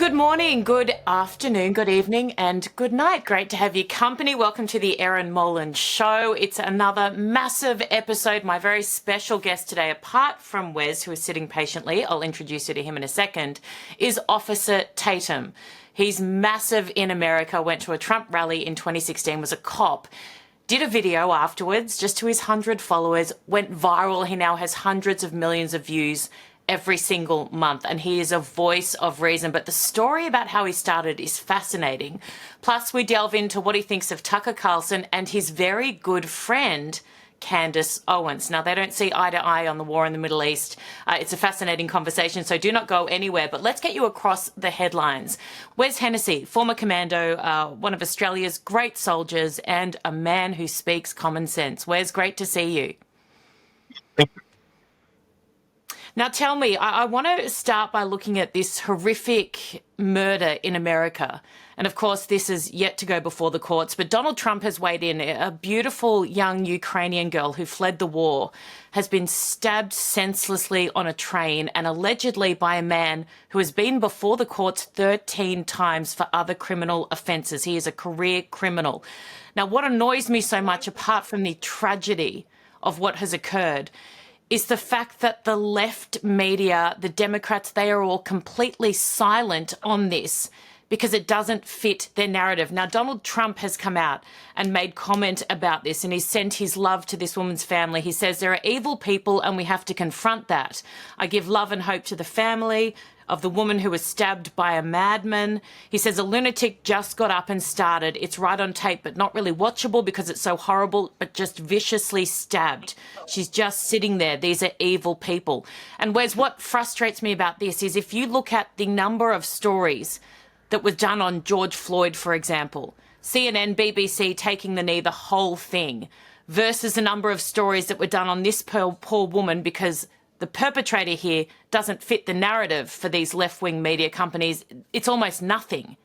good morning, good afternoon, good evening, and good night. Great to have your company. Welcome to the Erin Molan Show. It's another massive episode. My very special guest today, apart from Wes, who is sitting patiently, I'll introduce you to him in a second, is Officer Tatum. He's massive in America, went to a Trump rally in 2016, was a cop, did a video afterwards, just to his 100 followers, went viral. He now has hundreds of millions of views every single month, and he is a voice of reason. But the story about how he started is fascinating. Plus, we delve into what he thinks of Tucker Carlson and his very good friend, Candace Owens. Now, they don't see eye to eye on the war in the Middle East. It's a fascinating conversation, so do not go anywhere. But let's get you across the headlines. Wes Hennessey, former commando, one of Australia's great soldiers, and a man who speaks common sense. Wes, great to see you. Now, tell me, I want to start by looking at this horrific murder in America. And of course, this is yet to go before the courts, but Donald Trump has weighed in. A beautiful young Ukrainian girl who fled the war has been stabbed senselessly on a train, and allegedly by a man who has been before the courts 13 times for other criminal offences. He is a career criminal. Now, what annoys me so much, apart from the tragedy of what has occurred, is the fact that the left media, the Democrats, they are all completely silent on this because it doesn't fit their narrative. Now, Donald Trump has come out and made comment about this, and he's sent his love to this woman's family. He says there are evil people and we have to confront that. I give love and hope to the family of the woman who was stabbed by a madman. He says a lunatic just got up and started. It's right on tape, but not really watchable because it's so horrible, but just viciously stabbed. She's just sitting there. These are evil people. And Wes, what frustrates me about this is if you look at the number of stories that was done on George Floyd, for example, CNN, BBC taking the knee, the whole thing, versus the number of stories that were done on this poor woman because the perpetrator here doesn't fit the narrative for these left-wing media companies. It's almost nothing.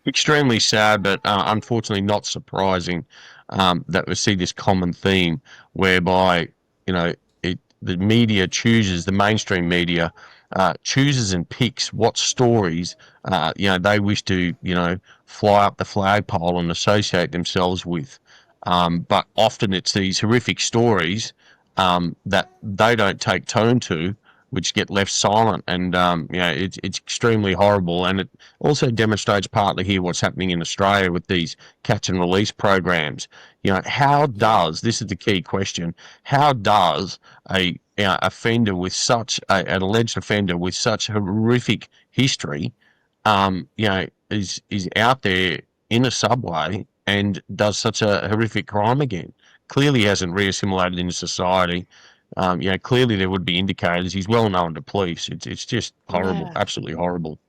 Extremely sad, but unfortunately not surprising that we see this common theme whereby, the media chooses, the mainstream media chooses and picks what stories, they wish to, fly up the flagpole and associate themselves with. But often it's these horrific stories that they don't take tone to, which get left silent. And, it's extremely horrible. And it also demonstrates partly here what's happening in Australia with these catch and release programs. This is the key question, how does an offender with an alleged offender with such horrific history, is out there in a subway and does such a horrific crime again? Clearly hasn't re-assimilated into society. Clearly there would be indicators. He's well known to police. It's just horrible, absolutely horrible.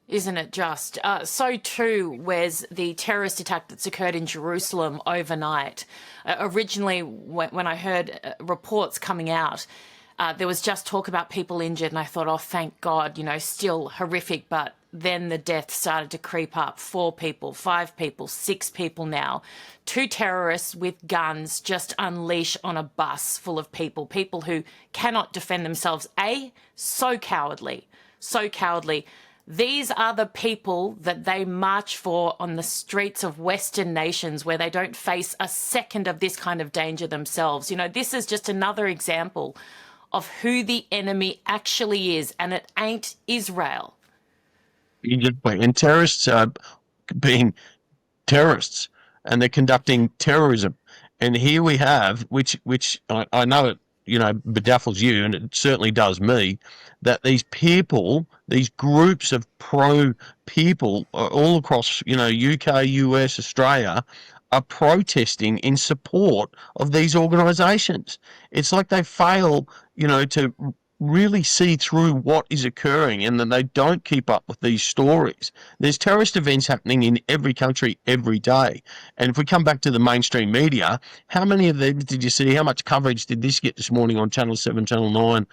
Isn't it just? So too, Wes, the terrorist attack that's occurred in Jerusalem overnight. Originally, when I heard reports coming out, there was just talk about people injured, and I thought, oh, thank God, still horrific, but then the deaths started to creep up. 4 people, 5 people, 6 people now. 2 terrorists with guns just unleash on a bus full of people who cannot defend themselves. So cowardly, so cowardly. These are the people that they march for on the streets of Western nations where they don't face a second of this kind of danger themselves. This is just another example of who the enemy actually is, and it ain't Israel. And terrorists are being terrorists, and they're conducting terrorism. And here we have, which I know it, bedaffles you, and it certainly does me, that these people, these groups of pro people all across, UK, US, Australia, are protesting in support of these organisations. It's like they fail, to really see through what is occurring, and that they don't keep up with these stories. There's terrorist events happening in every country every day. And if we come back to the mainstream media, how many of them did you see? How much coverage did this get this morning on Channel 7, Channel 9,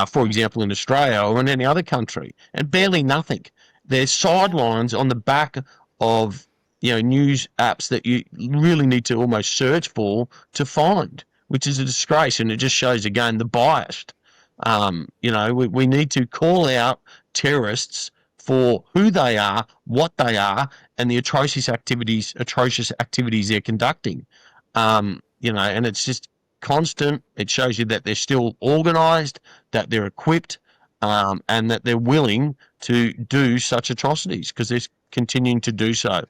for example, in Australia or in any other country? And barely nothing. There's sidelines on the back of news apps that you really need to almost search for to find, which is a disgrace. And it just shows, again, the bias. We need to call out terrorists for who they are, what they are, and the atrocious activities they're conducting. And it's just constant. It shows you that they're still organised, that they're equipped, and that they're willing to do such atrocities because they're continuing to do so.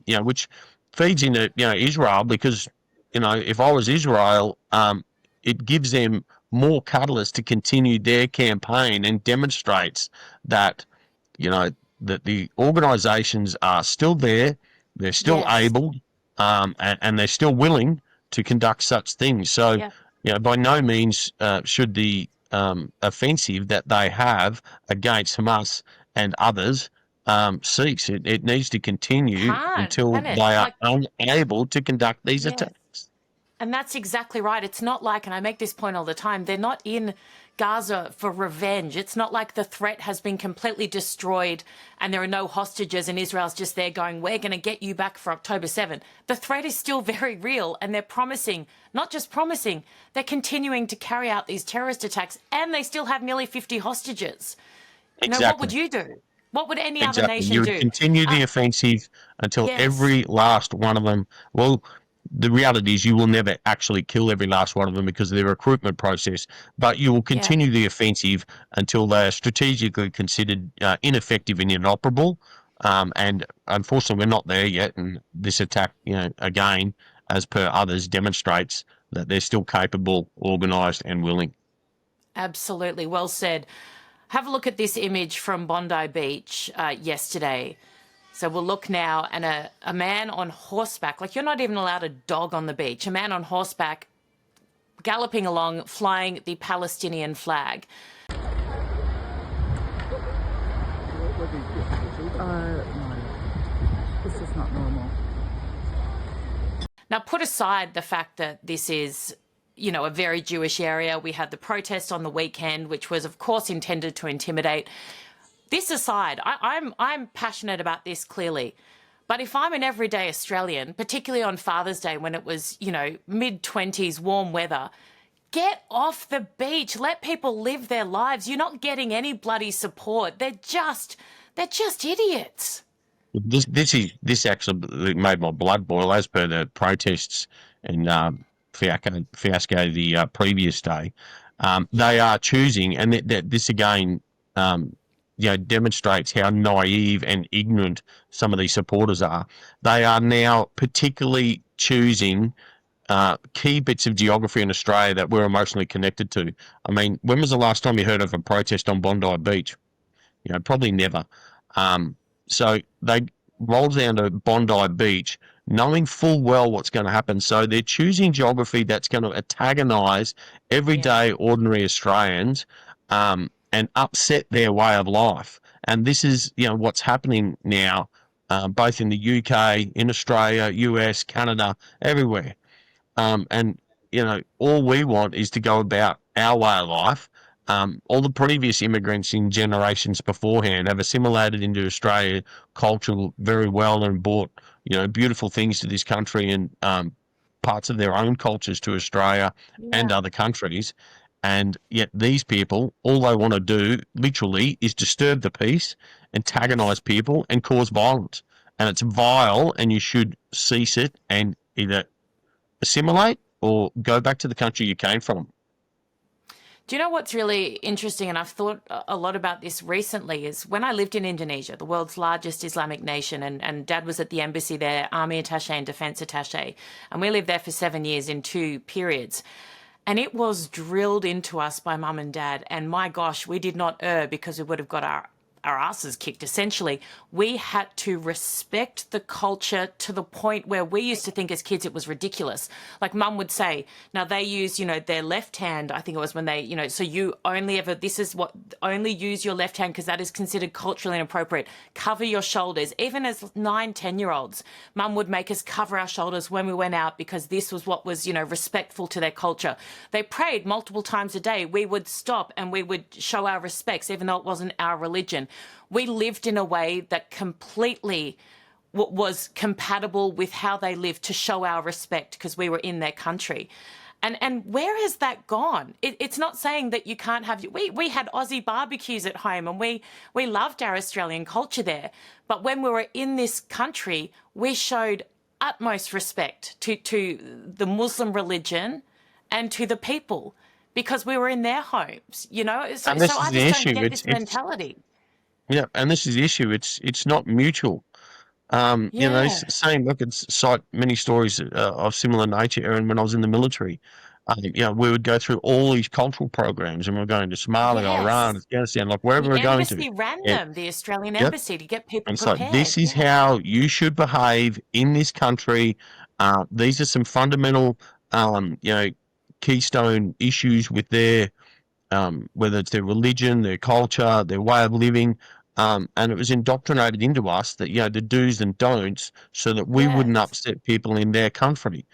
Which feeds into Israel because if I was Israel, it gives them more catalyst to continue their campaign and demonstrates that that the organisations are still there, they're still Yes. able, and they're still willing to conduct such things. So, by no means should the offensive that they have against Hamas and others cease. It needs to continue until Can it? they are unable to conduct these Yeah. attacks. And that's exactly right. It's not like, and I make this point all the time, they're not in Gaza for revenge. It's not like the threat has been completely destroyed and there are no hostages and Israel's just there going, we're going to get you back for October 7. The threat is still very real and they're promising, not just promising, they're continuing to carry out these terrorist attacks and they still have nearly 50 hostages. Exactly. What would you do? What would any other nation You do? would continue the offensive until Yes. every last one of them. Well, the reality is you will never actually kill every last one of them because of their recruitment process, but you will continue the offensive until they are strategically considered ineffective and inoperable. And unfortunately, we're not there yet. And this attack, again, as per others, demonstrates that they're still capable, organised and willing. Absolutely. Well said. Have a look at this image from Bondi Beach yesterday. So we'll look now, and a man on horseback, like you're not even allowed a dog on the beach, a man on horseback galloping along, flying the Palestinian flag. No. This is not normal. Now, put aside the fact that this is, a very Jewish area. We had the protest on the weekend, which was, of course, intended to intimidate. This aside, I'm passionate about this clearly. But if I'm an everyday Australian, particularly on Father's Day when it was, mid-20s, warm weather, get off the beach. Let people live their lives. You're not getting any bloody support. They're just idiots. This actually made my blood boil as per the protests and fiasco the previous day. They are choosing, and this again demonstrates how naive and ignorant some of these supporters are. They are now particularly choosing key bits of geography in Australia that we're emotionally connected to. I mean, when was the last time you heard of a protest on Bondi Beach? Probably never. So they roll down to Bondi Beach knowing full well what's going to happen. So they're choosing geography that's going to antagonise everyday ordinary Australians and upset their way of life. And this is, what's happening now, both in the UK, in Australia, US, Canada, everywhere. And all we want is to go about our way of life. All the previous immigrants in generations beforehand have assimilated into Australia culture very well and brought, beautiful things to this country and parts of their own cultures to Australia and other countries. And yet these people, all they want to do literally is disturb the peace, antagonise people and cause violence. And it's vile and you should cease it and either assimilate or go back to the country you came from. Do you know what's really interesting, and I've thought a lot about this recently, is when I lived in Indonesia, the world's largest Islamic nation, and Dad was at the embassy there, army attaché and defence attaché, and we lived there for 7 years in 2 periods. And it was drilled into us by Mum and Dad, and my gosh, we did not err because we would have got our asses kicked, essentially. We had to respect the culture to the point where we used to think as kids it was ridiculous. Like Mum would say, now they use, their left hand, I think it was when they, so you only only use your left hand because that is considered culturally inappropriate. Cover your shoulders. Even as 9, 10-year-olds, Mum would make us cover our shoulders when we went out because this was what was, respectful to their culture. They prayed multiple times a day. We would stop and we would show our respects even though it wasn't our religion. We lived in a way that completely was compatible with how they lived to show our respect because we were in their country. And where has that gone? It's not saying that you can't have... We had Aussie barbecues at home, and we loved our Australian culture there. But when we were in this country, we showed utmost respect to the Muslim religion and to the people because we were in their homes, you know? So, And this so I is the just don't issue. get this mentality. Yeah, and this is the issue. It's not mutual. You know, Yeah. same. I could cite many stories of similar nature, Erin, when I was in the military. You know, we would go through all these cultural programs, and we're going to Somalia, Iran, Yes. Afghanistan, like wherever The we're going to. embassy ran And, them, the Australian yep. embassy, to get people And it's like, prepared. this is Yeah. how you should behave in this country. These are some fundamental, you know, keystone issues with their, whether it's their religion, their culture, their way of living. And it was indoctrinated into us that, you know, the do's and don'ts so that we wouldn't Yes. upset people in their country.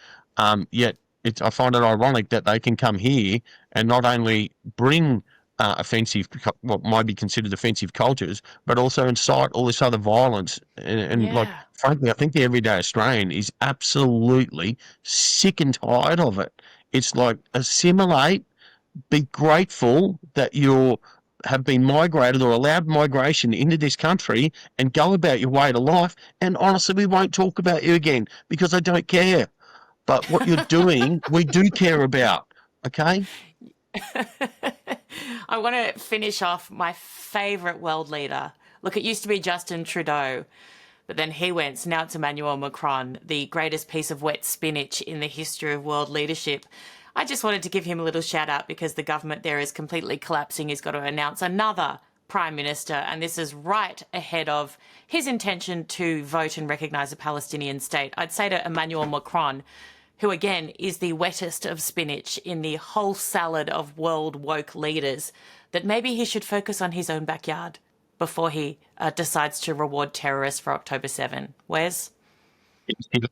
Yet I find it ironic that they can come here and not only bring offensive, what might be considered offensive cultures, but also incite all this other violence. And like, Yeah. frankly, I think the everyday Australian is absolutely sick and tired of it. It's like, assimilate, be grateful that you have been migrated or allowed migration into this country and go about your way to life. And honestly, we won't talk about you again because I don't care. But what you're doing, we do care about. Okay? I want to finish off my favourite world leader. Look, it used to be Justin Trudeau, but then he went. So now it's Emmanuel Macron, the greatest piece of wet spinach in the history of world leadership. I just wanted to give him a little shout out because the government there is completely collapsing. He's got to announce another prime minister, and this is right ahead of his intention to vote and recognise a Palestinian state. I'd say to Emmanuel Macron, who again is the wettest of spinach in the whole salad of world woke leaders, that maybe he should focus on his own backyard before he decides to reward terrorists for October 7. Wes?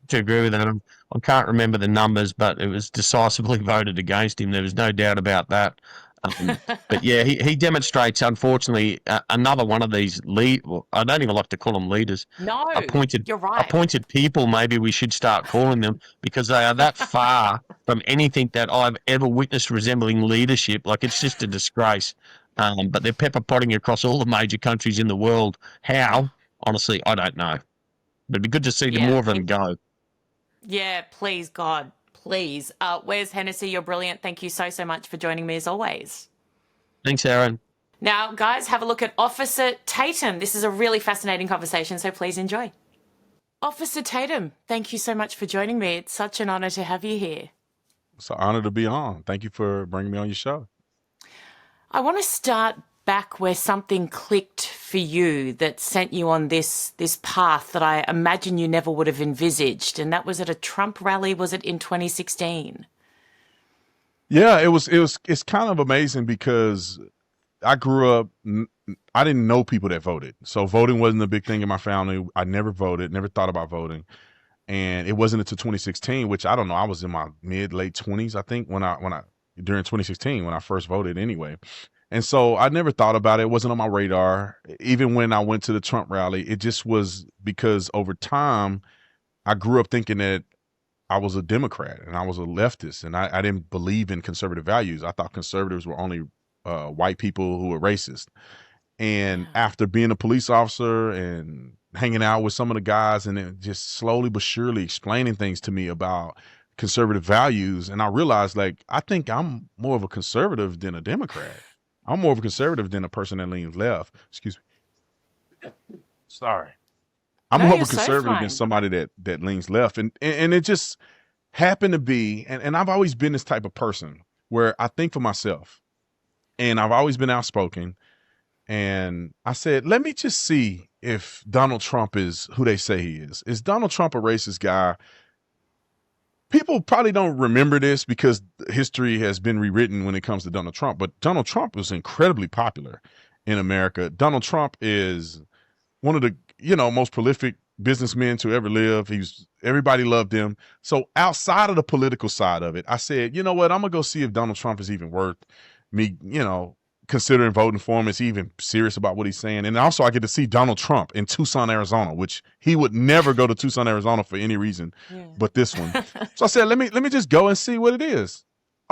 To agree with that. I can't remember the numbers, but it was decisively voted against him. There was no doubt about that. But yeah, he demonstrates, unfortunately, another one of these well, I don't even like to call them leaders. No, you're right. Appointed people, maybe we should start calling them, because they are that far from anything that I've ever witnessed resembling leadership. Like, it's just a disgrace. But they're pepper potting across all the major countries in the world. How? Honestly, I don't know. But it'd be good to see more of them go. Yeah, please, God, please. Wes Hennessey, you're brilliant. Thank you so much for joining me as always. Thanks, Erin. Now, guys, have a look at Officer Tatum. This is a really fascinating conversation, so please enjoy. Officer Tatum, thank you so much for joining me. It's such an honour to have you here. It's an honor to be on. Thank you for bringing me on your show. I want to start back where something clicked for you that sent you on this path that I imagine you never would have envisaged, and that was at a Trump rally. Was it in 2016? Yeah, it's kind of amazing because I grew up, I didn't know people that voted. So voting wasn't a big thing in my family. I never voted, never thought about voting. And it wasn't until 2016, which I don't know, I was in my late 20s, I think, during 2016 when I first voted anyway. And so I never thought about it. It wasn't on my radar. Even when I went to the Trump rally, it just was because over time, I grew up thinking that I was a Democrat and I was a leftist, and I didn't believe in conservative values. I thought conservatives were only white people who were racist. And after being a police officer and hanging out with some of the guys and then just slowly but surely explaining things to me about conservative values, and I realized, like, I think I'm more of a conservative than a Democrat. I'm more of a conservative than a person that leans left. Excuse me. Sorry. I'm more of a conservative than somebody that leans left. And it just happened to be, and I've always been this type of person where I think for myself, and I've always been outspoken. And I said, let me just see if Donald Trump is who they say he is. Is Donald Trump a racist guy? People probably don't remember this because history has been rewritten when it comes to Donald Trump, but Donald Trump was incredibly popular in America. Donald Trump is one of the, most prolific businessmen to ever live. Everybody loved him. So outside of the political side of it, I said, you know what? I'm going to go see if Donald Trump is even worth me, considering voting for him. Is he even serious about what he's saying? And also I get to see Donald Trump in Tucson, Arizona, which he would never go to Tucson, Arizona for any reason but this one. So I said, let me just go and see what it is.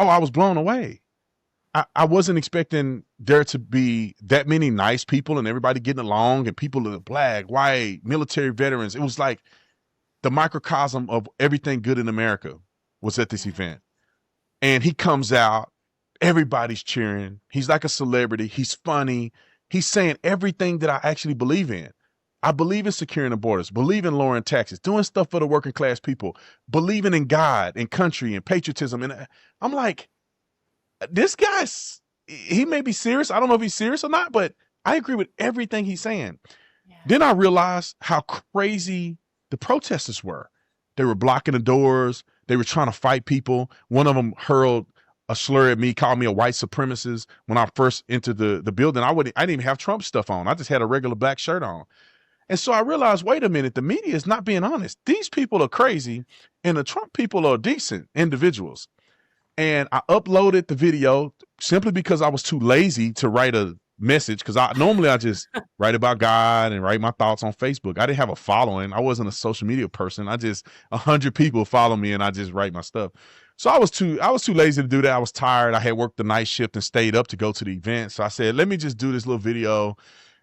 Oh, I was blown away. I wasn't expecting there to be that many nice people and everybody getting along and people that are black, white, military veterans. It was like the microcosm of everything good in America was at this event. And he comes out, everybody's cheering. He's like a celebrity. He's funny. He's saying everything that I actually believe in. I believe in securing the borders, believe in lowering taxes, doing stuff for the working class people, believing in God and country and patriotism. And I'm like, this guy's, he may be serious. I don't know if he's serious or not, but I agree with everything he's saying. Yeah. Then I realized how crazy the protesters were. They were blocking the doors. They were trying to fight people. One of them hurled a slur at me, called me a white supremacist when I first entered the building. I didn't even have Trump stuff on. I just had a regular black shirt on. And so I realized, wait a minute, the media is not being honest. These people are crazy and the Trump people are decent individuals. And I uploaded the video simply because I was too lazy to write a message, because normally I just write about God and write my thoughts on Facebook. I didn't have a following. I wasn't a social media person. 100 people follow me and I just write my stuff. So I was too lazy to do that. I was tired. I had worked the night shift and stayed up to go to the event. So I said, let me just do this little video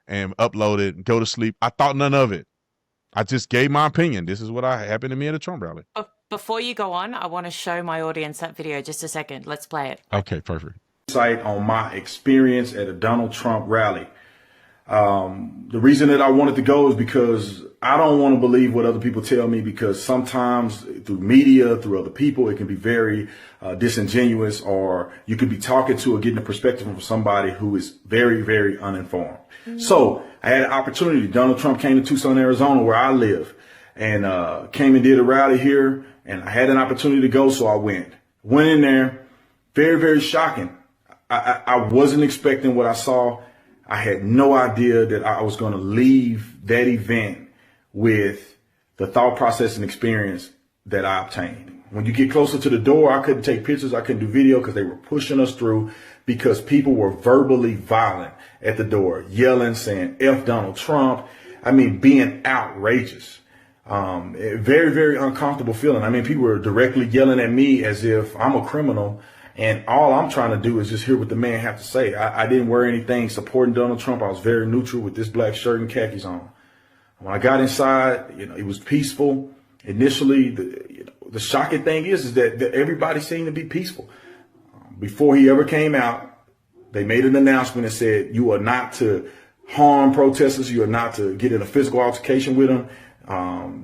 and upload it and go to sleep. I thought none of it. I just gave my opinion. This is what happened to me at a Trump rally. Before you go on, I want to show my audience that video. Just a second. Let's play it. Okay, perfect. Insight on my experience at a Donald Trump rally. The reason that I wanted to go is because I don't want to believe what other people tell me, because sometimes through media, through other people, it can be very disingenuous, or you could be talking to or getting a perspective from somebody who is very, very uninformed. Mm-hmm. So I had an opportunity. Donald Trump came to Tucson, Arizona, where I live, and came and did a rally here, and I had an opportunity to go, so I went in there. Very, very shocking. I wasn't expecting what I saw. I had no idea that I was going to leave that event with the thought process and experience that I obtained. When you get closer to the door, I couldn't take pictures. I couldn't do video because they were pushing us through, because people were verbally violent at the door, yelling, saying F Donald Trump. I mean, being outrageous. Very, very uncomfortable feeling. I mean, people were directly yelling at me as if I'm a criminal. And all I'm trying to do is just hear what the man have to say. I didn't wear anything supporting Donald Trump. I was very neutral with this black shirt and khakis on. When I got inside, it was peaceful. Initially, the shocking thing is that everybody seemed to be peaceful. Before he ever came out, they made an announcement and said, you are not to harm protesters. You are not to get in a physical altercation with them.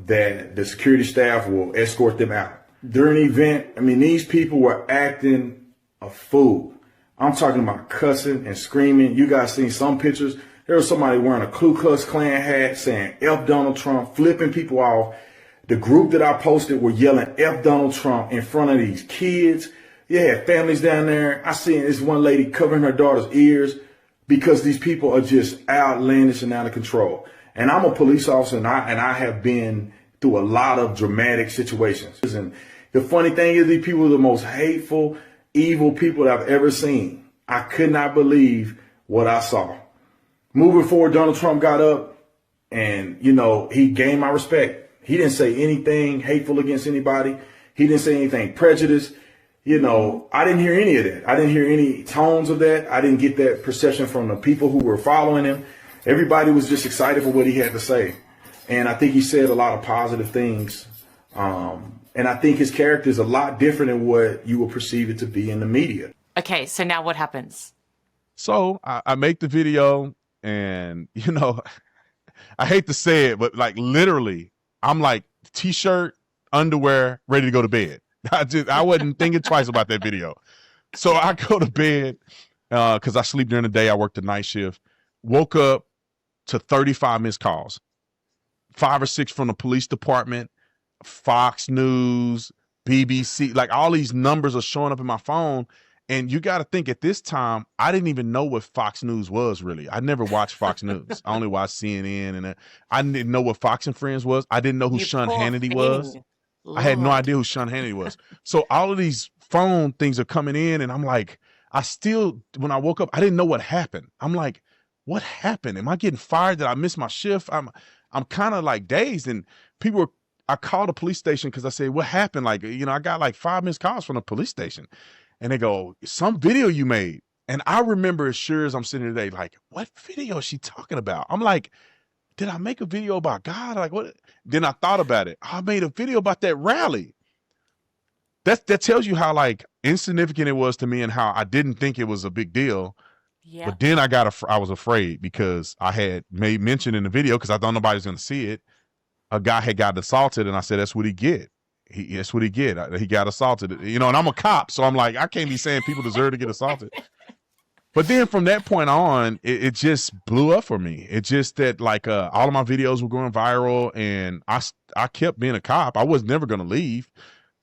That the security staff will escort them out. During the event, I mean, these people were acting a fool. I'm talking about cussing and screaming. You guys seen some pictures. There was somebody wearing a Ku Klux Klan hat saying F Donald Trump, flipping people off. The group that I posted were yelling F Donald Trump in front of these kids. You had families down there. I seen this one lady covering her daughter's ears because these people are just outlandish and out of control. And I'm a police officer, and I have been through a lot of dramatic situations. And the funny thing is, these people are the most hateful, evil people that I've ever seen. I could not believe what I saw. Moving forward, Donald Trump got up and, he gained my respect. He didn't say anything hateful against anybody. He didn't say anything prejudiced. I didn't hear any of that. I didn't hear any tones of that. I didn't get that perception from the people who were following him. Everybody was just excited for what he had to say. And I think he said a lot of positive things. And I think his character is a lot different than what you will perceive it to be in the media. Okay, so now what happens? So I make the video, and, I hate to say it, but like literally, I'm like t-shirt, underwear, ready to go to bed. I wasn't thinking twice about that video. So I go to bed because I sleep during the day. I work the night shift. Woke up to 35 missed calls, 5 or 6 from the police department, Fox News, BBC, like all these numbers are showing up in my phone. And you got to think, at this time, I didn't even know what Fox News was, really. I never watched Fox News. I only watched CNN, and I didn't know what Fox and Friends was. I didn't know who Sean Hannity was. Lord. I had no idea who Sean Hannity was. So all of these phone things are coming in, and I'm like, when I woke up, I didn't know what happened. I'm like, what happened? Am I getting fired? Did I miss my shift? I'm kind of like dazed, and I called the police station because I said, what happened? Like, I got like 5 missed calls from the police station. and they go, some video you made. And I remember as sure as I'm sitting today, like, what video is she talking about? I'm like, did I make a video about God? Like, what? Then I thought about it. I made a video about that rally. That tells you how like insignificant it was to me and how I didn't think it was a big deal. Yeah. But then I was afraid because I had made mention in the video, because I thought nobody was going to see it. A guy had got assaulted, and I said, that's what he get. That's what he get. He got assaulted, you know, and I'm a cop. So I'm like, I can't be saying people deserve to get assaulted. But then from that point on, it just blew up for me. It just that like all of my videos were going viral, and I kept being a cop. I was never going to leave.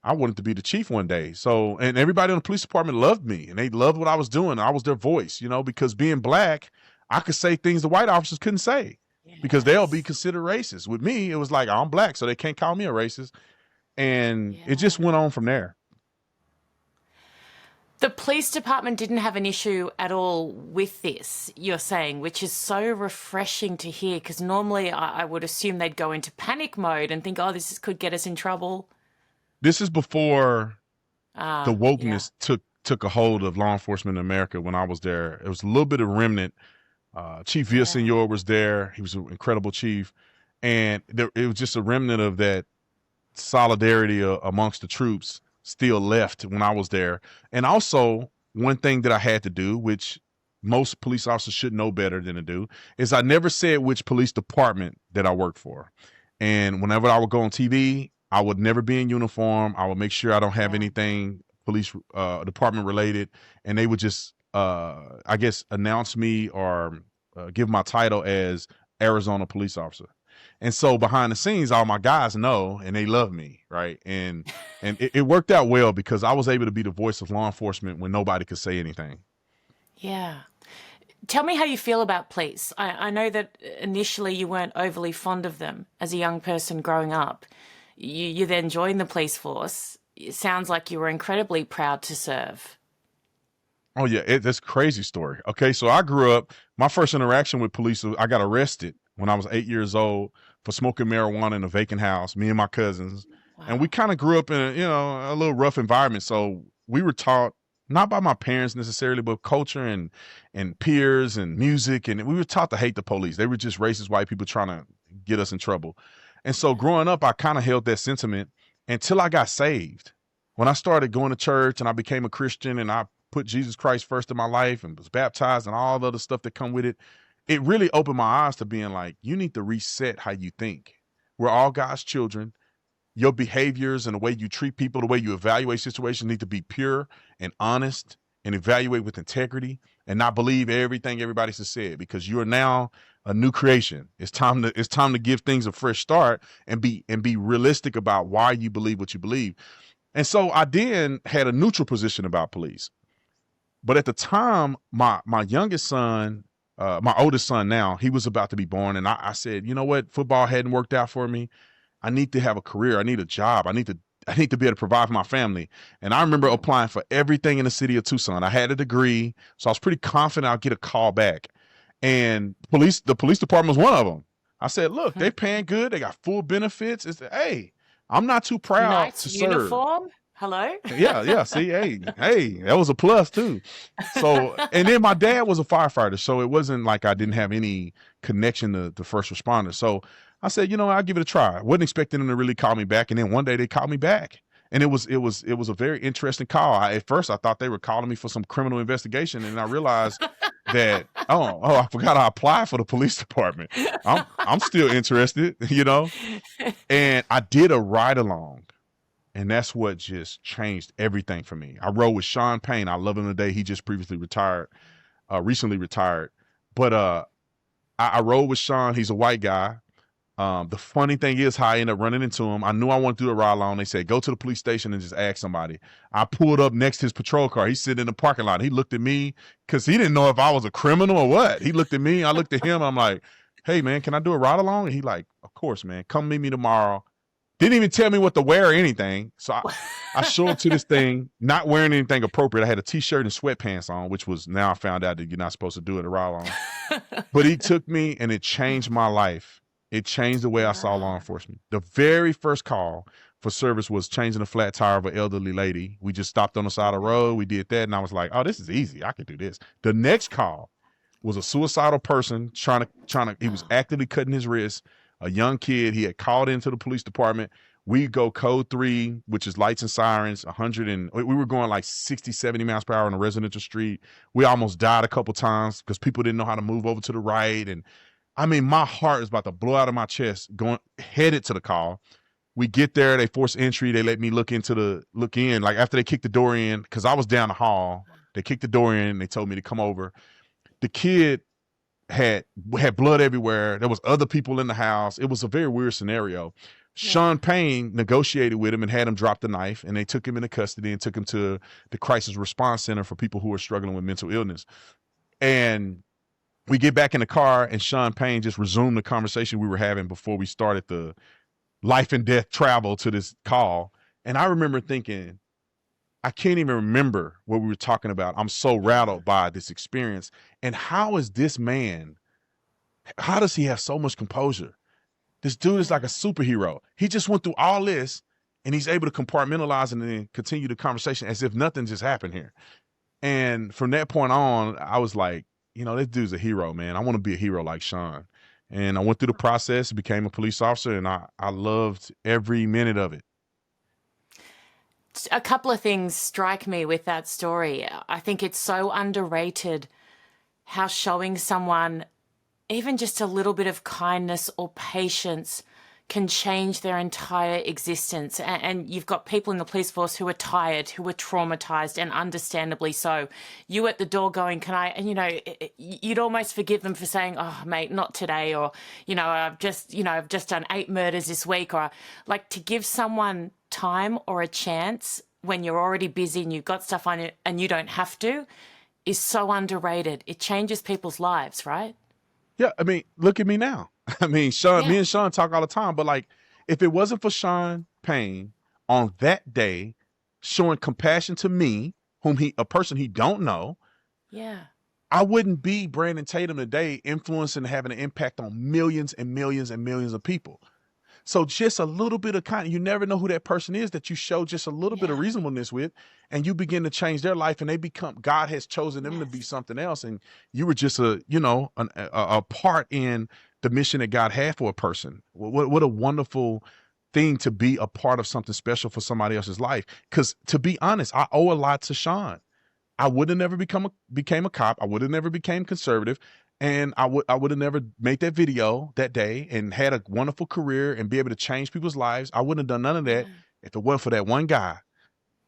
I wanted to be the chief one day. So, and everybody in the police department loved me, and they loved what I was doing. I was their voice, you know, because being black, I could say things the white officers couldn't say because they'll be considered racist. With me, it was like, I'm black, so they can't call me a racist. And it just went on from there. The police department didn't have an issue at all with this, you're saying, which is so refreshing to hear, because normally I would assume they'd go into panic mode and think, oh, could get us in trouble. This is before the wokeness took a hold of law enforcement in America. When I was there, it was a little bit of remnant. Chief Villasenor was there. He was an incredible chief. And it was just a remnant of that solidarity amongst the troops still left when I was there. And also, one thing that I had to do, which most police officers should know better than to do, is I never said which police department that I worked for. And whenever I would go on TV, I would never be in uniform. I would make sure I don't have anything police department related. And they would just, I guess, announce me or give my title as Arizona police officer. And so behind the scenes, all my guys know, and they love me, right? And it worked out well because I was able to be the voice of law enforcement when nobody could say anything. Yeah. Tell me how you feel about police. I know that initially you weren't overly fond of them as a young person growing up. You then joined the police force. It sounds like you were incredibly proud to serve. Oh, yeah. That's a crazy story. Okay, so I grew up, my first interaction with police, I got arrested when I was 8 years old for smoking marijuana in a vacant house, me and my cousins. Wow. And we kind of grew up in a little rough environment. So we were taught, not by my parents necessarily, but culture and peers and music. And we were taught to hate the police. They were just racist white people trying to get us in trouble. And so growing up, I kind of held that sentiment until I got saved. When I started going to church and I became a Christian and I put Jesus Christ first in my life and was baptized and all the other stuff that come with it, it really opened my eyes to being like, you need to reset how you think. We're all God's children. Your behaviors and the way you treat people, the way you evaluate situations need to be pure and honest and evaluate with integrity and not believe everything everybody has said, because you are now a new creation. It's time to give things a fresh start and be realistic about why you believe what you believe. And so I then had a neutral position about police. But at the time, my youngest son, my oldest son now, he was about to be born. And I said, you know what? Football hadn't worked out for me. I need to have a career. I need a job. I need to be able to provide for my family. And I remember applying for everything in the city of Tucson. I had a degree, so I was pretty confident I'll get a call back. And the police department was one of them. I said, look, they're paying good. They got full benefits. It's, hey, I'm not too proud to serve. Uniform? Hello? Yeah. See, hey, that was a plus too. So, and then my dad was a firefighter, so it wasn't like I didn't have any connection to first responders. So I said, I'll give it a try. I wasn't expecting them to really call me back. And then one day they called me back. And it was a very interesting call. At first I thought they were calling me for some criminal investigation. And I realized that, I forgot I applied for the police department. I'm still interested, and I did a ride along. And that's what just changed everything for me. I rode with Sean Payne. I love him today. He just recently retired. But I rode with Sean. He's a white guy. The funny thing is how I ended up running into him. I knew I wanted to do a ride along. They said, go to the police station and just ask somebody. I pulled up next to his patrol car. He's sitting in the parking lot. He looked at me because he didn't know if I was a criminal or what. He looked at me. I looked at him. I'm like, hey, man, can I do a ride along? And he like, of course, man. Come meet me tomorrow. Didn't even tell me what to wear or anything. So I show up to this thing, not wearing anything appropriate. I had a T-shirt and sweatpants on, which was, now I found out that you're not supposed to do it a ride along. But he took me and it changed my life. It changed the way I saw law enforcement. The very first call for service was changing the flat tire of an elderly lady. We just stopped on the side of the road. We did that, and I was like, "Oh, this is easy. I could do this." The next call was a suicidal person trying to. He was actively cutting his wrist. A young kid. He had called into the police department. We go code 3, which is lights and sirens. We were going like 60, 70 miles per hour on a residential street. We almost died a couple times because people didn't know how to move over to the right. And I mean, my heart is about to blow out of my chest headed to the call. We get there, they force entry. They let me look in. Like after they kicked the door in, because I was down the hall, they kicked the door in. They told me to come over. The kid had blood everywhere. There was other people in the house. It was a very weird scenario. Sean Payne negotiated with him and had him drop the knife, and they took him into custody and took him to the crisis response center for people who are struggling with mental illness. And we get back in the car, and Sean Payne just resumed the conversation we were having before we started the life and death travel to this call. And I remember thinking, I can't even remember what we were talking about. I'm so rattled by this experience. And how does he have so much composure? This dude is like a superhero. He just went through all this, and he's able to compartmentalize and then continue the conversation as if nothing just happened here. And from that point on, I was like, this dude's a hero, man. I want to be a hero like Sean. And I went through the process, became a police officer, and I loved every minute of it. A couple of things strike me with that story. I think it's so underrated how showing someone even just a little bit of kindness or patience can change their entire existence. And you've got people in the police force who are tired, who are traumatized, and understandably so. You at the door going, can I, and you'd almost forgive them for saying, oh mate, not today. Or, I've just done 8 murders this week. Or like, to give someone time or a chance when you're already busy and you've got stuff on it and you don't have to is so underrated. It changes people's lives, right? Yeah, I mean, look at me now. I mean, me and Sean talk all the time, but like, if it wasn't for Sean Payne on that day showing compassion to me, a person he don't know, I wouldn't be Brandon Tatum today, influencing and having an impact on millions and millions and millions of people. So just a little bit of kindness. You never know who that person is that you show just a little bit of reasonableness with, and you begin to change their life, and they become, God has chosen them to be something else. And you were just a part in the mission that God had for a person. What a wonderful thing to be a part of something special for somebody else's life. Because to be honest, I owe a lot to Sean. I would have never became a cop. I would have never became conservative. And I would have never made that video that day and had a wonderful career and be able to change people's lives. I wouldn't have done none of that if it wasn't for that one guy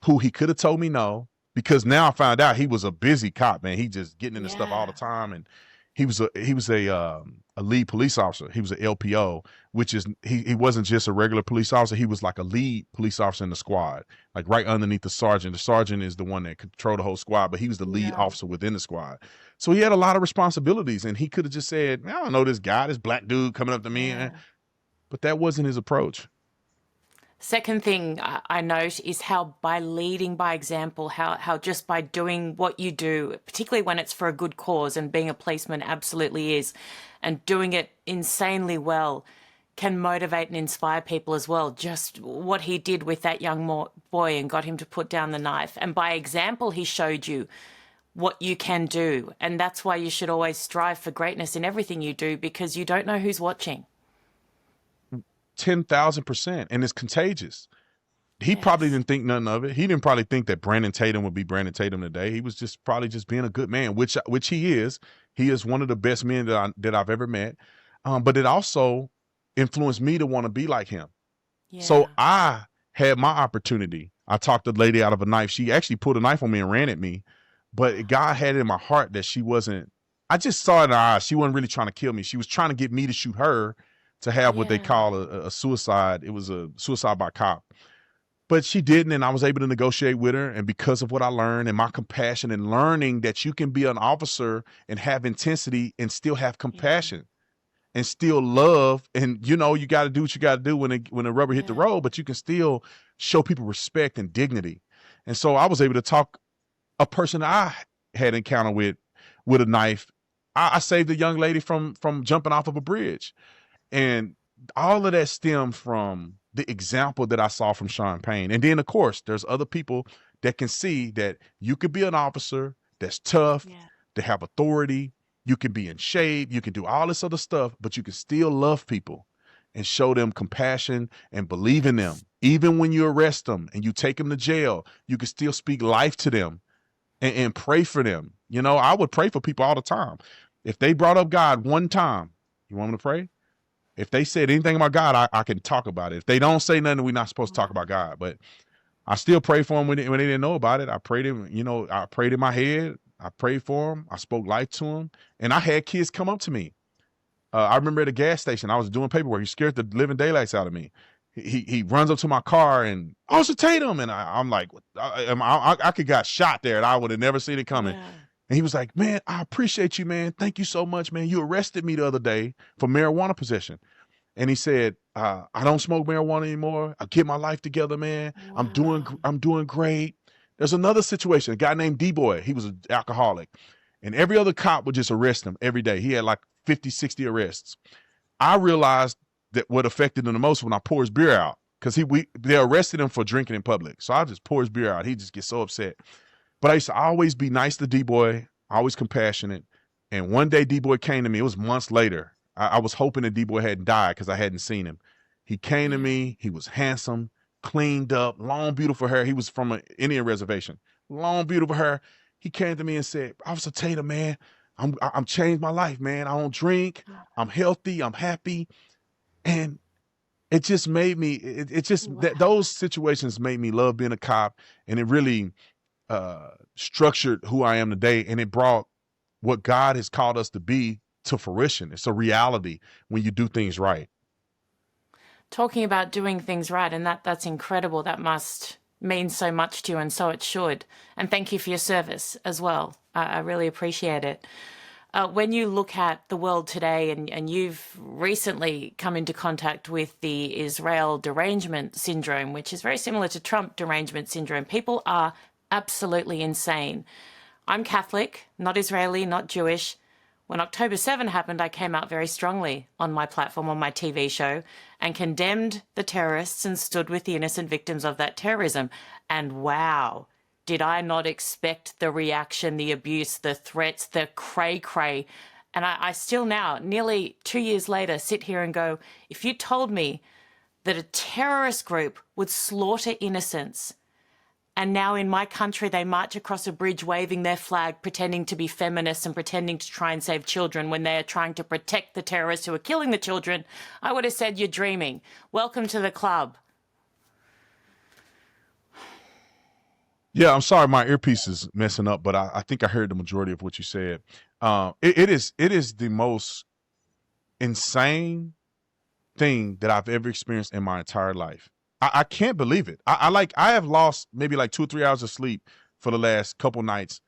who he could have told me no, because now I found out he was a busy cop, man. He just getting into stuff all the time. And he was a lead police officer. He was an LPO, which is, he wasn't just a regular police officer. He was like a lead police officer in the squad, like right underneath the sergeant. The sergeant is the one that controlled the whole squad, but he was the lead officer within the squad. So he had a lot of responsibilities, and he could have just said, I don't know this guy, this black dude coming up to me. But that wasn't his approach. Second thing I note is how by leading by example, how just by doing what you do, particularly when it's for a good cause, and being a policeman absolutely is, and doing it insanely well, can motivate and inspire people as well. Just what he did with that young boy and got him to put down the knife. And by example, he showed you what you can do. And that's why you should always strive for greatness in everything you do, because you don't know who's watching. 10,000%. And it's contagious. He probably didn't think nothing of it. He didn't probably think that Brandon Tatum would be Brandon Tatum today. He was just probably just being a good man, which he is. He is one of the best men that I've ever met. But it also influenced me to want to be like him. So I had my opportunity. I talked the lady out of a knife. She actually pulled a knife on me and ran at me. But God had it in my heart that she wasn't, I just saw it in her eyes. She wasn't really trying to kill me. She was trying to get me to shoot her to have what they call a suicide. It was a suicide by cop. But she didn't, and I was able to negotiate with her. And because of what I learned and my compassion and learning that you can be an officer and have intensity and still have compassion and still love. And, you got to do what you got to do when the rubber hit the road, but you can still show people respect and dignity. And so I was able to talk a person I had encountered with a knife. I saved a young lady from jumping off of a bridge. And all of that stemmed from the example that I saw from Sean Payne. And then, of course, there's other people that can see that you could be an officer that's tough, to have authority. You can be in shape. You can do all this other stuff, but you can still love people and show them compassion and believe in them. Even when you arrest them and you take them to jail, you can still speak life to them and pray for them. You know, I would pray for people all the time. If they brought up God one time, you want me to pray? If they said anything about God, I can talk about it. If they don't say nothing, we're not supposed to talk about God. But I still pray for them when they didn't know about it. I prayed him, you know, I prayed in my head. I prayed for them. I spoke life to them. And I had kids come up to me. I remember at a gas station, I was doing paperwork. He scared the living daylights out of me. He runs up to my car and, Officer Tatum. And I'm like, I could got shot there and I would have never seen it coming. Yeah. And he was like, man, I appreciate you, man. Thank you so much, man. You arrested me the other day for marijuana possession. And he said, I don't smoke marijuana anymore. I get my life together, man. Wow. I'm doing great. There's another situation, a guy named D-Boy. He was an alcoholic. And every other cop would just arrest him every day. He had like 50, 60 arrests. I realized that what affected him the most when I pour his beer out, because they arrested him for drinking in public. So I just pour his beer out. He just gets so upset. But I used to always be nice to D-Boy, always compassionate. And one day D-Boy came to me. It was months later. I was hoping that D-Boy hadn't died because I hadn't seen him. He came to me. He was handsome, cleaned up, long, beautiful hair. He was from an Indian reservation. Long, beautiful hair. He came to me and said, Officer Tatum, man, I'm changed my life, man. I don't drink. I'm healthy. I'm happy. And it just made me, those situations made me love being a cop. And it really structured who I am today. And it brought what God has called us to be to fruition. It's a reality when you do things right. Talking about doing things right, and that's incredible. That must mean so much to you, and so it should. And thank you for your service as well. I really appreciate it. When you look at the world today, and you've recently come into contact with the Israel derangement syndrome, which is very similar to Trump derangement syndrome, people are absolutely insane. I'm Catholic, not Israeli, not Jewish. When October 7 happened, I came out very strongly on my platform, on my TV show, and condemned the terrorists and stood with the innocent victims of that terrorism. And wow, did I not expect the reaction, the abuse, the threats, the cray-cray. And I still now, nearly 2 years later, sit here and go, if you told me that a terrorist group would slaughter innocents, and now in my country, they march across a bridge waving their flag, pretending to be feminists and pretending to try and save children when they are trying to protect the terrorists who are killing the children, I would have said, you're dreaming. Welcome to the club. Yeah, I'm sorry, my earpiece is messing up, but I think I heard the majority of what you said. It is the most insane thing that I've ever experienced in my entire life. I can't believe it. I have lost maybe like 2 or 3 hours of sleep for the last couple nights,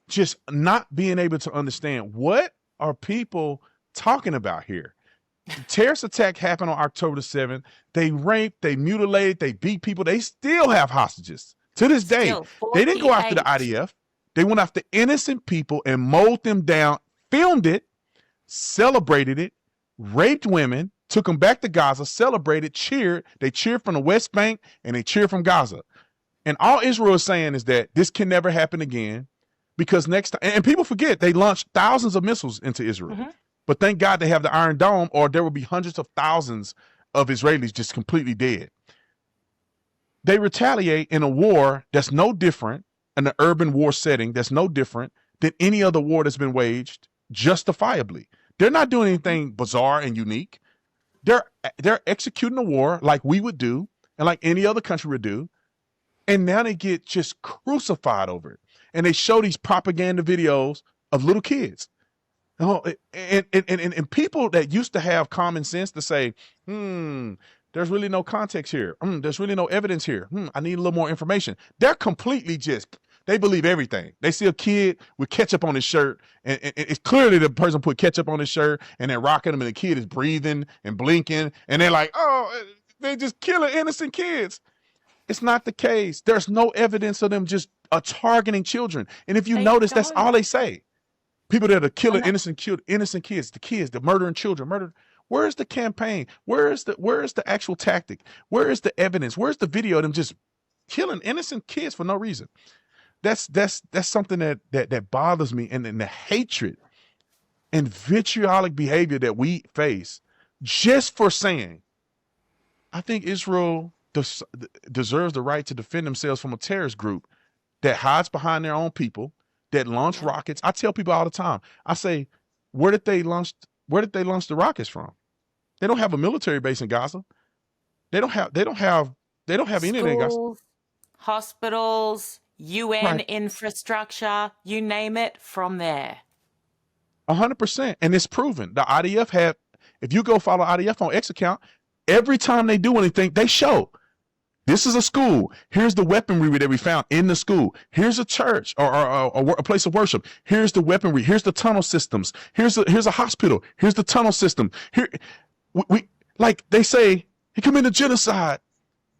just not being able to understand what are people talking about here. The terrorist attack happened on October the 7th. They raped, they mutilated, they beat people. They still have hostages to this day. They didn't go after the IDF. They went after innocent people and mowed them down, filmed it, celebrated it, raped women, took them back to Gaza, celebrated, cheered. They cheered from the West Bank and they cheered from Gaza. And all Israel is saying is that this can never happen again because next time, and people forget, they launched thousands of missiles into Israel. Mm-hmm. But thank God they have the Iron Dome, or there will be hundreds of thousands of Israelis just completely dead. They retaliate in a war that's no different, in an urban war setting that's no different than any other war that's been waged justifiably. They're not doing anything bizarre and unique. They're executing a war like we would do and like any other country would do. And now they get just crucified over it. And they show these propaganda videos of little kids. And people that used to have common sense to say, there's really no context here. There's really no evidence here. I need a little more information. They're completely they believe everything. They see a kid with ketchup on his shirt, and it's clearly the person put ketchup on his shirt, and they're rocking him, and the kid is breathing and blinking, and they're like, oh, they just killing innocent kids. It's not the case. There's no evidence of them just targeting children. And if you notice, that's all they say. People that are killing innocent kids, the kids, the murdering children, Where is the campaign? Where is the actual tactic? Where is the evidence? Where's the video of them just killing innocent kids for no reason? That's something that bothers me, and the hatred and vitriolic behavior that we face just for saying, I think Israel deserves the right to defend themselves from a terrorist group that hides behind their own people, that launch rockets. I tell people all the time, I say, where did they launch the rockets from? They don't have a military base in Gaza. They don't have any of that. Hospitals, UN infrastructure, you name it, from there. 100%. And it's proven. The IDF if you go follow IDF on X account, every time they do anything, they show, this is a school. Here's the weaponry that we found in the school. Here's a church or a place of worship. Here's the weaponry. Here's the tunnel systems. Here's a hospital. Here's the tunnel system. Here, we like they say he committed genocide,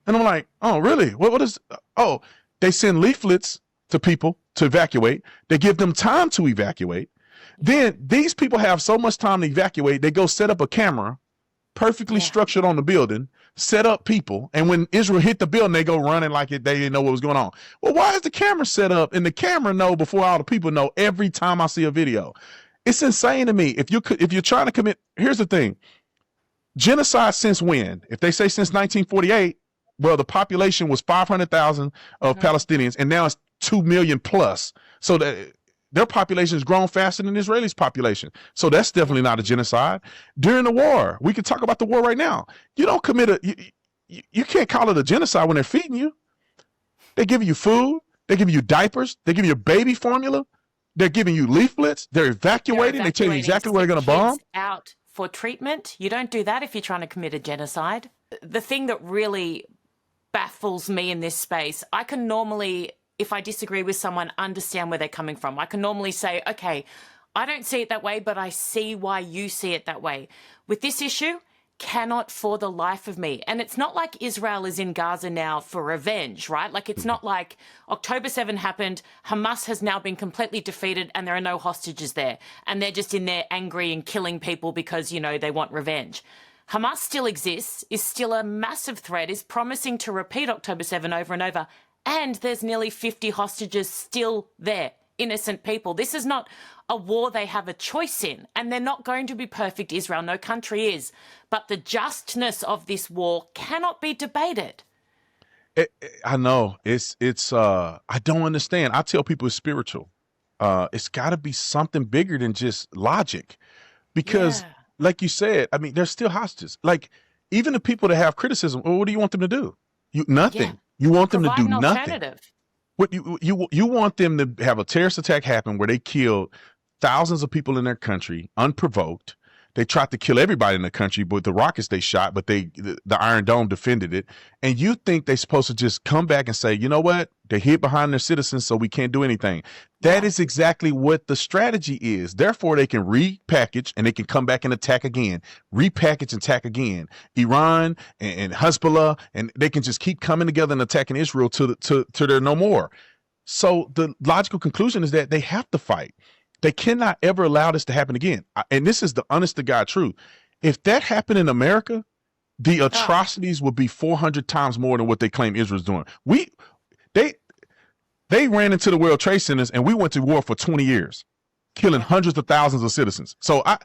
and I'm like, oh really? What is? Oh, they send leaflets to people to evacuate. They give them time to evacuate. Then these people have so much time to evacuate. They go set up a camera, perfectly structured on the building, set up people, and when Israel hit the building, they go running like they didn't know what was going on. Well, why is the camera set up and the camera know before all the people know every time I see a video? It's insane to me. If you're trying to commit, here's the thing. Genocide since when? If they say since 1948, well, the population was 500,000 of Palestinians, and now it's 2 million plus. So that their population has grown faster than Israelis' population. So that's definitely not a genocide. During the war, we can talk about the war right now. You don't commit you can't call it a genocide when they're feeding you. They're giving you food. They're giving you diapers. They're giving you baby formula. They're giving you leaflets. They're evacuating. They tell you exactly where they're going to bomb. Out for treatment. You don't do that if you're trying to commit a genocide. The thing that really baffles me in this space, I can normally, if I disagree with someone, understand where they're coming from. I can normally say, okay, I don't see it that way, but I see why you see it that way. With this issue, cannot for the life of me. And it's not like Israel is in Gaza now for revenge, right? Like, it's not like October 7 happened, Hamas has now been completely defeated and there are no hostages there. And they're just in there angry and killing people because, you know, they want revenge. Hamas still exists, is still a massive threat, is promising to repeat October 7 over and over. And there's nearly 50 hostages still there, innocent people. This is not a war they have a choice in, and they're not going to be perfect, Israel. No country is. But the justness of this war cannot be debated. I know. I don't understand. I tell people it's spiritual. It's got to be something bigger than just logic. Because, like you said, I mean, there's still hostages. Like, even the people that have criticism, well, what do you want them to do? Nothing. Yeah. You want them to do nothing. What you want them to have a terrorist attack happen where they killed thousands of people in their country unprovoked. They tried to kill everybody in the country with the rockets they shot, but the Iron Dome defended it. And you think they're supposed to just come back and say, you know what? They hid behind their citizens, so we can't do anything. That is exactly what the strategy is. Therefore, they can repackage and they can come back and attack again, repackage and attack again. Iran and Hezbollah, and they can just keep coming together and attacking Israel till they're no more. So the logical conclusion is that they have to fight. They cannot ever allow this to happen again. And this is the honest to God truth. If that happened in America, the atrocities would be 400 times more than what they claim Israel's doing. They ran into the World Trade Centers and we went to war for 20 years, killing hundreds of thousands of citizens. So I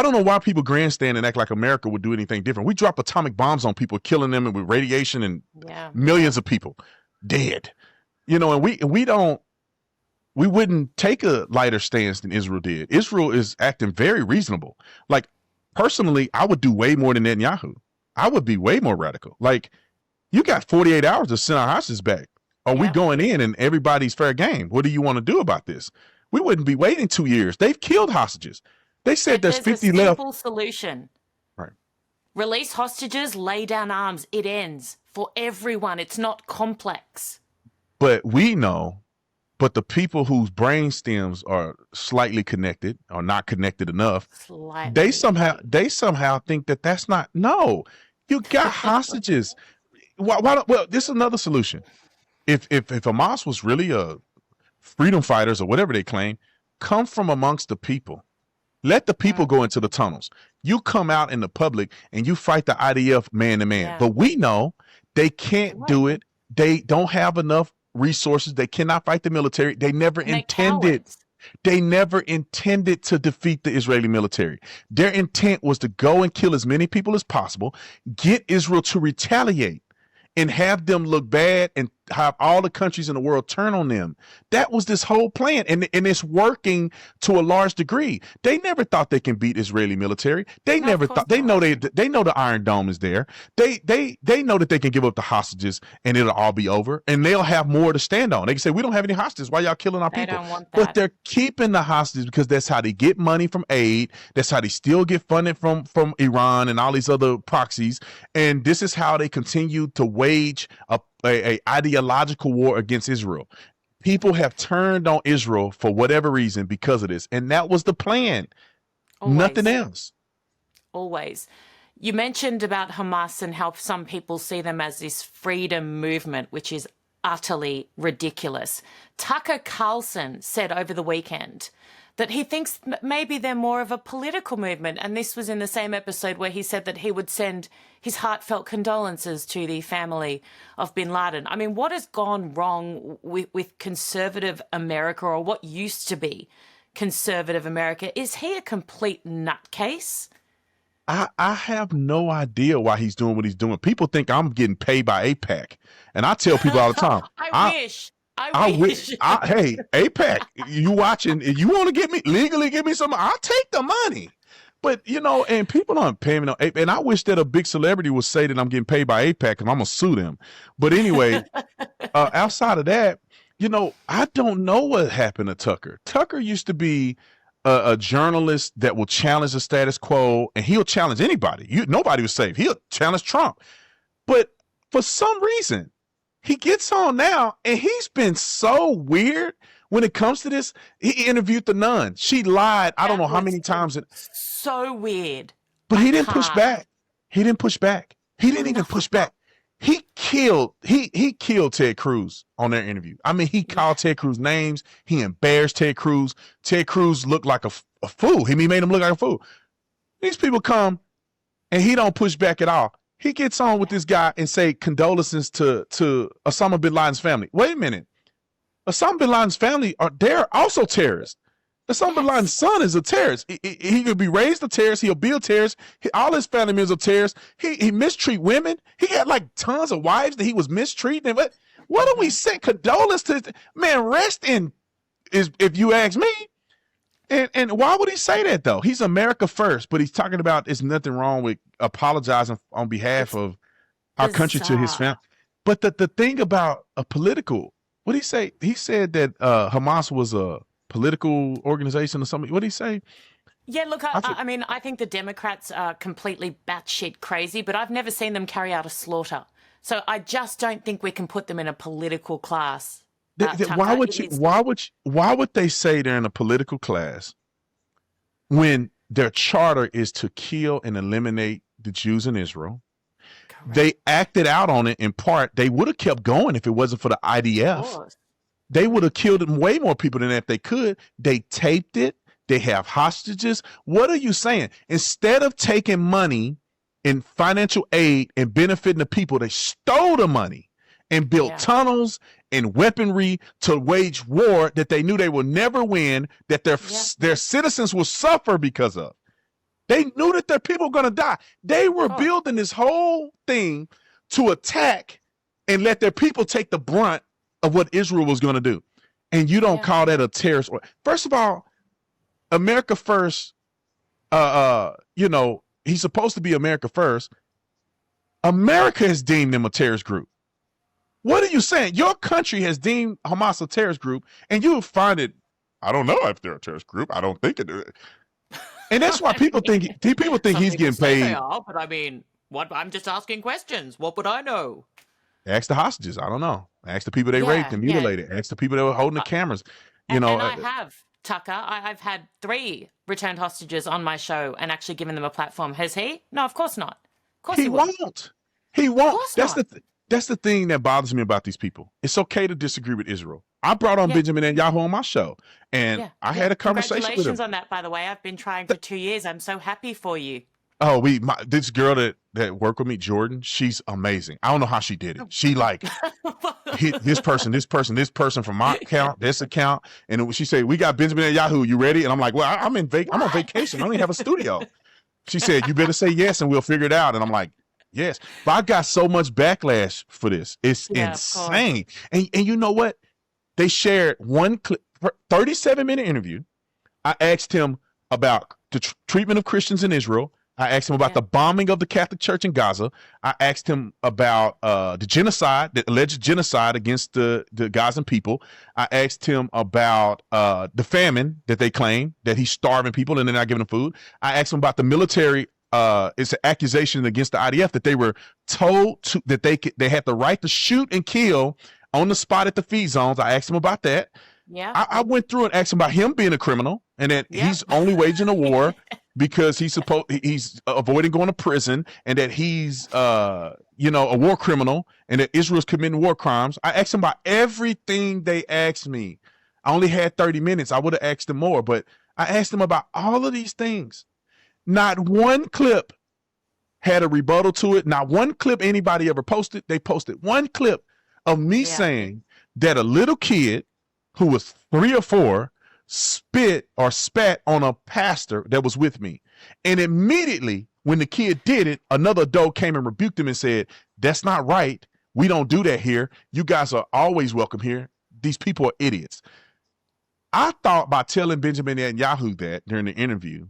don't know why people grandstand and act like America would do anything different. We drop atomic bombs on people, killing them with radiation, and millions of people dead. You know, and we wouldn't take a lighter stance than Israel did. Israel is acting very reasonable. Like, personally, I would do way more than Netanyahu. I would be way more radical. Like, you got 48 hours to send our hostages back. Are we going in and everybody's fair game? What do you want to do about this? We wouldn't be waiting 2 years. They've killed hostages. They said there's 50 left. Simple solution. Right. Release hostages, lay down arms. It ends for everyone. It's not complex. But we know. But the people whose brain stems are slightly connected or not connected enough, they somehow think that that's not. No, you got hostages. Well, this is another solution. If Hamas was really a freedom fighters or whatever they claim, come from amongst the people. Let the people go into the tunnels. You come out in the public and you fight the IDF man to man. Yeah. But we know they can't do it. They don't have enough resources. They cannot fight the military. They never And they're intended. cowards. They never intended to defeat the Israeli military. Their intent was to go and kill as many people as possible, get Israel to retaliate, and have them look bad and have all the countries in the world turn on them. That was this whole plan, and it's working to a large degree. They never thought they can beat Israeli military. They never thought. They know they know the Iron Dome is there. They know that they can give up the hostages and it'll all be over, and they'll have more to stand on. They can say, we don't have any hostages. Why y'all killing our people? They don't want that. But they're keeping the hostages because that's how they get money from aid. That's how they still get funded from Iran and all these other proxies. And this is how they continue to wage a ideological war against Israel. People have turned on Israel for whatever reason because of this, and that was the plan. Always. Nothing else. Always. You mentioned about Hamas and how some people see them as this freedom movement, which is utterly ridiculous. Tucker Carlson said over the weekend that he thinks maybe they're more of a political movement. And this was in the same episode where he said that he would send his heartfelt condolences to the family of bin Laden. I mean, what has gone wrong with conservative America, or what used to be conservative America? Is he a complete nutcase? I have no idea why he's doing what he's doing. People think I'm getting paid by APAC. And I tell people all the time. I wish. Hey, APAC, you watching, you want to legally give me some, I'll take the money. But, and people don't pay me no APAC. And I wish that a big celebrity would say that I'm getting paid by APAC and I'm going to sue them. But anyway, outside of that, I don't know what happened to Tucker. Tucker used to be a journalist that will challenge the status quo, and he'll challenge anybody. Nobody was safe. He'll challenge Trump. But for some reason, he gets on now, and he's been so weird when it comes to this. He interviewed the nun. She lied. I don't know how many times. So weird. But he didn't push back. He didn't push back. He didn't even push back. He killed Ted Cruz on their interview. I mean, he called Ted Cruz names. He embarrassed Ted Cruz. Ted Cruz looked like a fool. He made him look like a fool. These people come, and he don't push back at all. He gets on with this guy and say condolences to Osama bin Laden's family. Wait a minute. Osama bin Laden's family they're also terrorists. Osama bin Laden's son is a terrorist. He could be raised a terrorist. He'll be a terrorist. All his family members are terrorists. He mistreat women. He had like tons of wives that he was mistreating. What do we say? Condolence to man? Rest in is if you ask me. And why would he say that though? He's America first, but he's talking about there's nothing wrong with apologizing on behalf of our country to his family. But the thing about a political, what did he say? He said that Hamas was a political organization or something. What did he say? Yeah, look, I mean, I think the Democrats are completely batshit crazy, but I've never seen them carry out a slaughter. So I just don't think we can put them in a political class. Why would they say they're in a political class when their charter is to kill and eliminate the Jews in Israel? Correct. They acted out on it in part. They would have kept going if it wasn't for the IDF. They would have killed way more people than that if they could. They taped it. They have hostages. What are you saying? Instead of taking money in financial aid and benefiting the people, they stole the money and built tunnels and weaponry to wage war that they knew they would never win, that their citizens will suffer because of. They knew that their people were going to die. They were building this whole thing to attack and let their people take the brunt of what Israel was going to do. And you don't call that a terrorist. First of all, America first, he's supposed to be America first. America has deemed them a terrorist group. What are you saying? Your country has deemed Hamas a terrorist group, and you find it, I don't know if they're a terrorist group. I don't think it is. And that's why people think he's getting paid. They are, but I mean, I'm just asking questions. What would I know? Ask the hostages. I don't know. Ask the people they raped and mutilated. Ask the people that were holding the cameras. And I have, Tucker. I've had 3 returned hostages on my show and actually given them a platform. Has he? No, of course not. Of course he won't. He won't. That's the thing that bothers me about these people. It's okay to disagree with Israel. I brought on Yeah. Benjamin Netanyahu on my show, and Yeah. I had a conversation with Congratulations him. on that, by the way. I've been trying for 2 years. I'm so happy for you. Oh, this girl that worked with me, Jordan, she's amazing. I don't know how she did it. She like hit this person from my account, this account, and she said, "We got Benjamin Netanyahu. You ready?" And I'm like, "Well, I'm on vacation. I don't even have a studio." She said, "You better say yes, and we'll figure it out." And I'm like, "Yes." But I got so much backlash for this. It's insane. And you know what? They shared one clip, 37-minute interview. I asked him about the treatment of Christians in Israel. I asked him about the bombing of the Catholic Church in Gaza. I asked him about the genocide, the alleged genocide against the Gazan people. I asked him about the famine that they claim, that he's starving people and they're not giving them food. I asked him about the military. It's an accusation against the IDF that they were told that they had the right to shoot and kill on the spot at the feed zones. I asked him about that. Yeah. I went through and asked him about him being a criminal and that he's only waging a war because he's avoiding going to prison, and that he's a war criminal, and that Israel's committing war crimes. I asked him about everything they asked me. I only had 30 minutes. I would have asked him more, but I asked him about all of these things. Not one clip had a rebuttal to it. Not one clip anybody ever posted. They posted one clip of me saying that a little kid who was 3 or 4 spit or spat on a pastor that was with me. And immediately when the kid did it, another adult came and rebuked him and said, "That's not right. We don't do that here. You guys are always welcome here. These people are idiots." I thought by telling Benjamin Netanyahu that during the interview,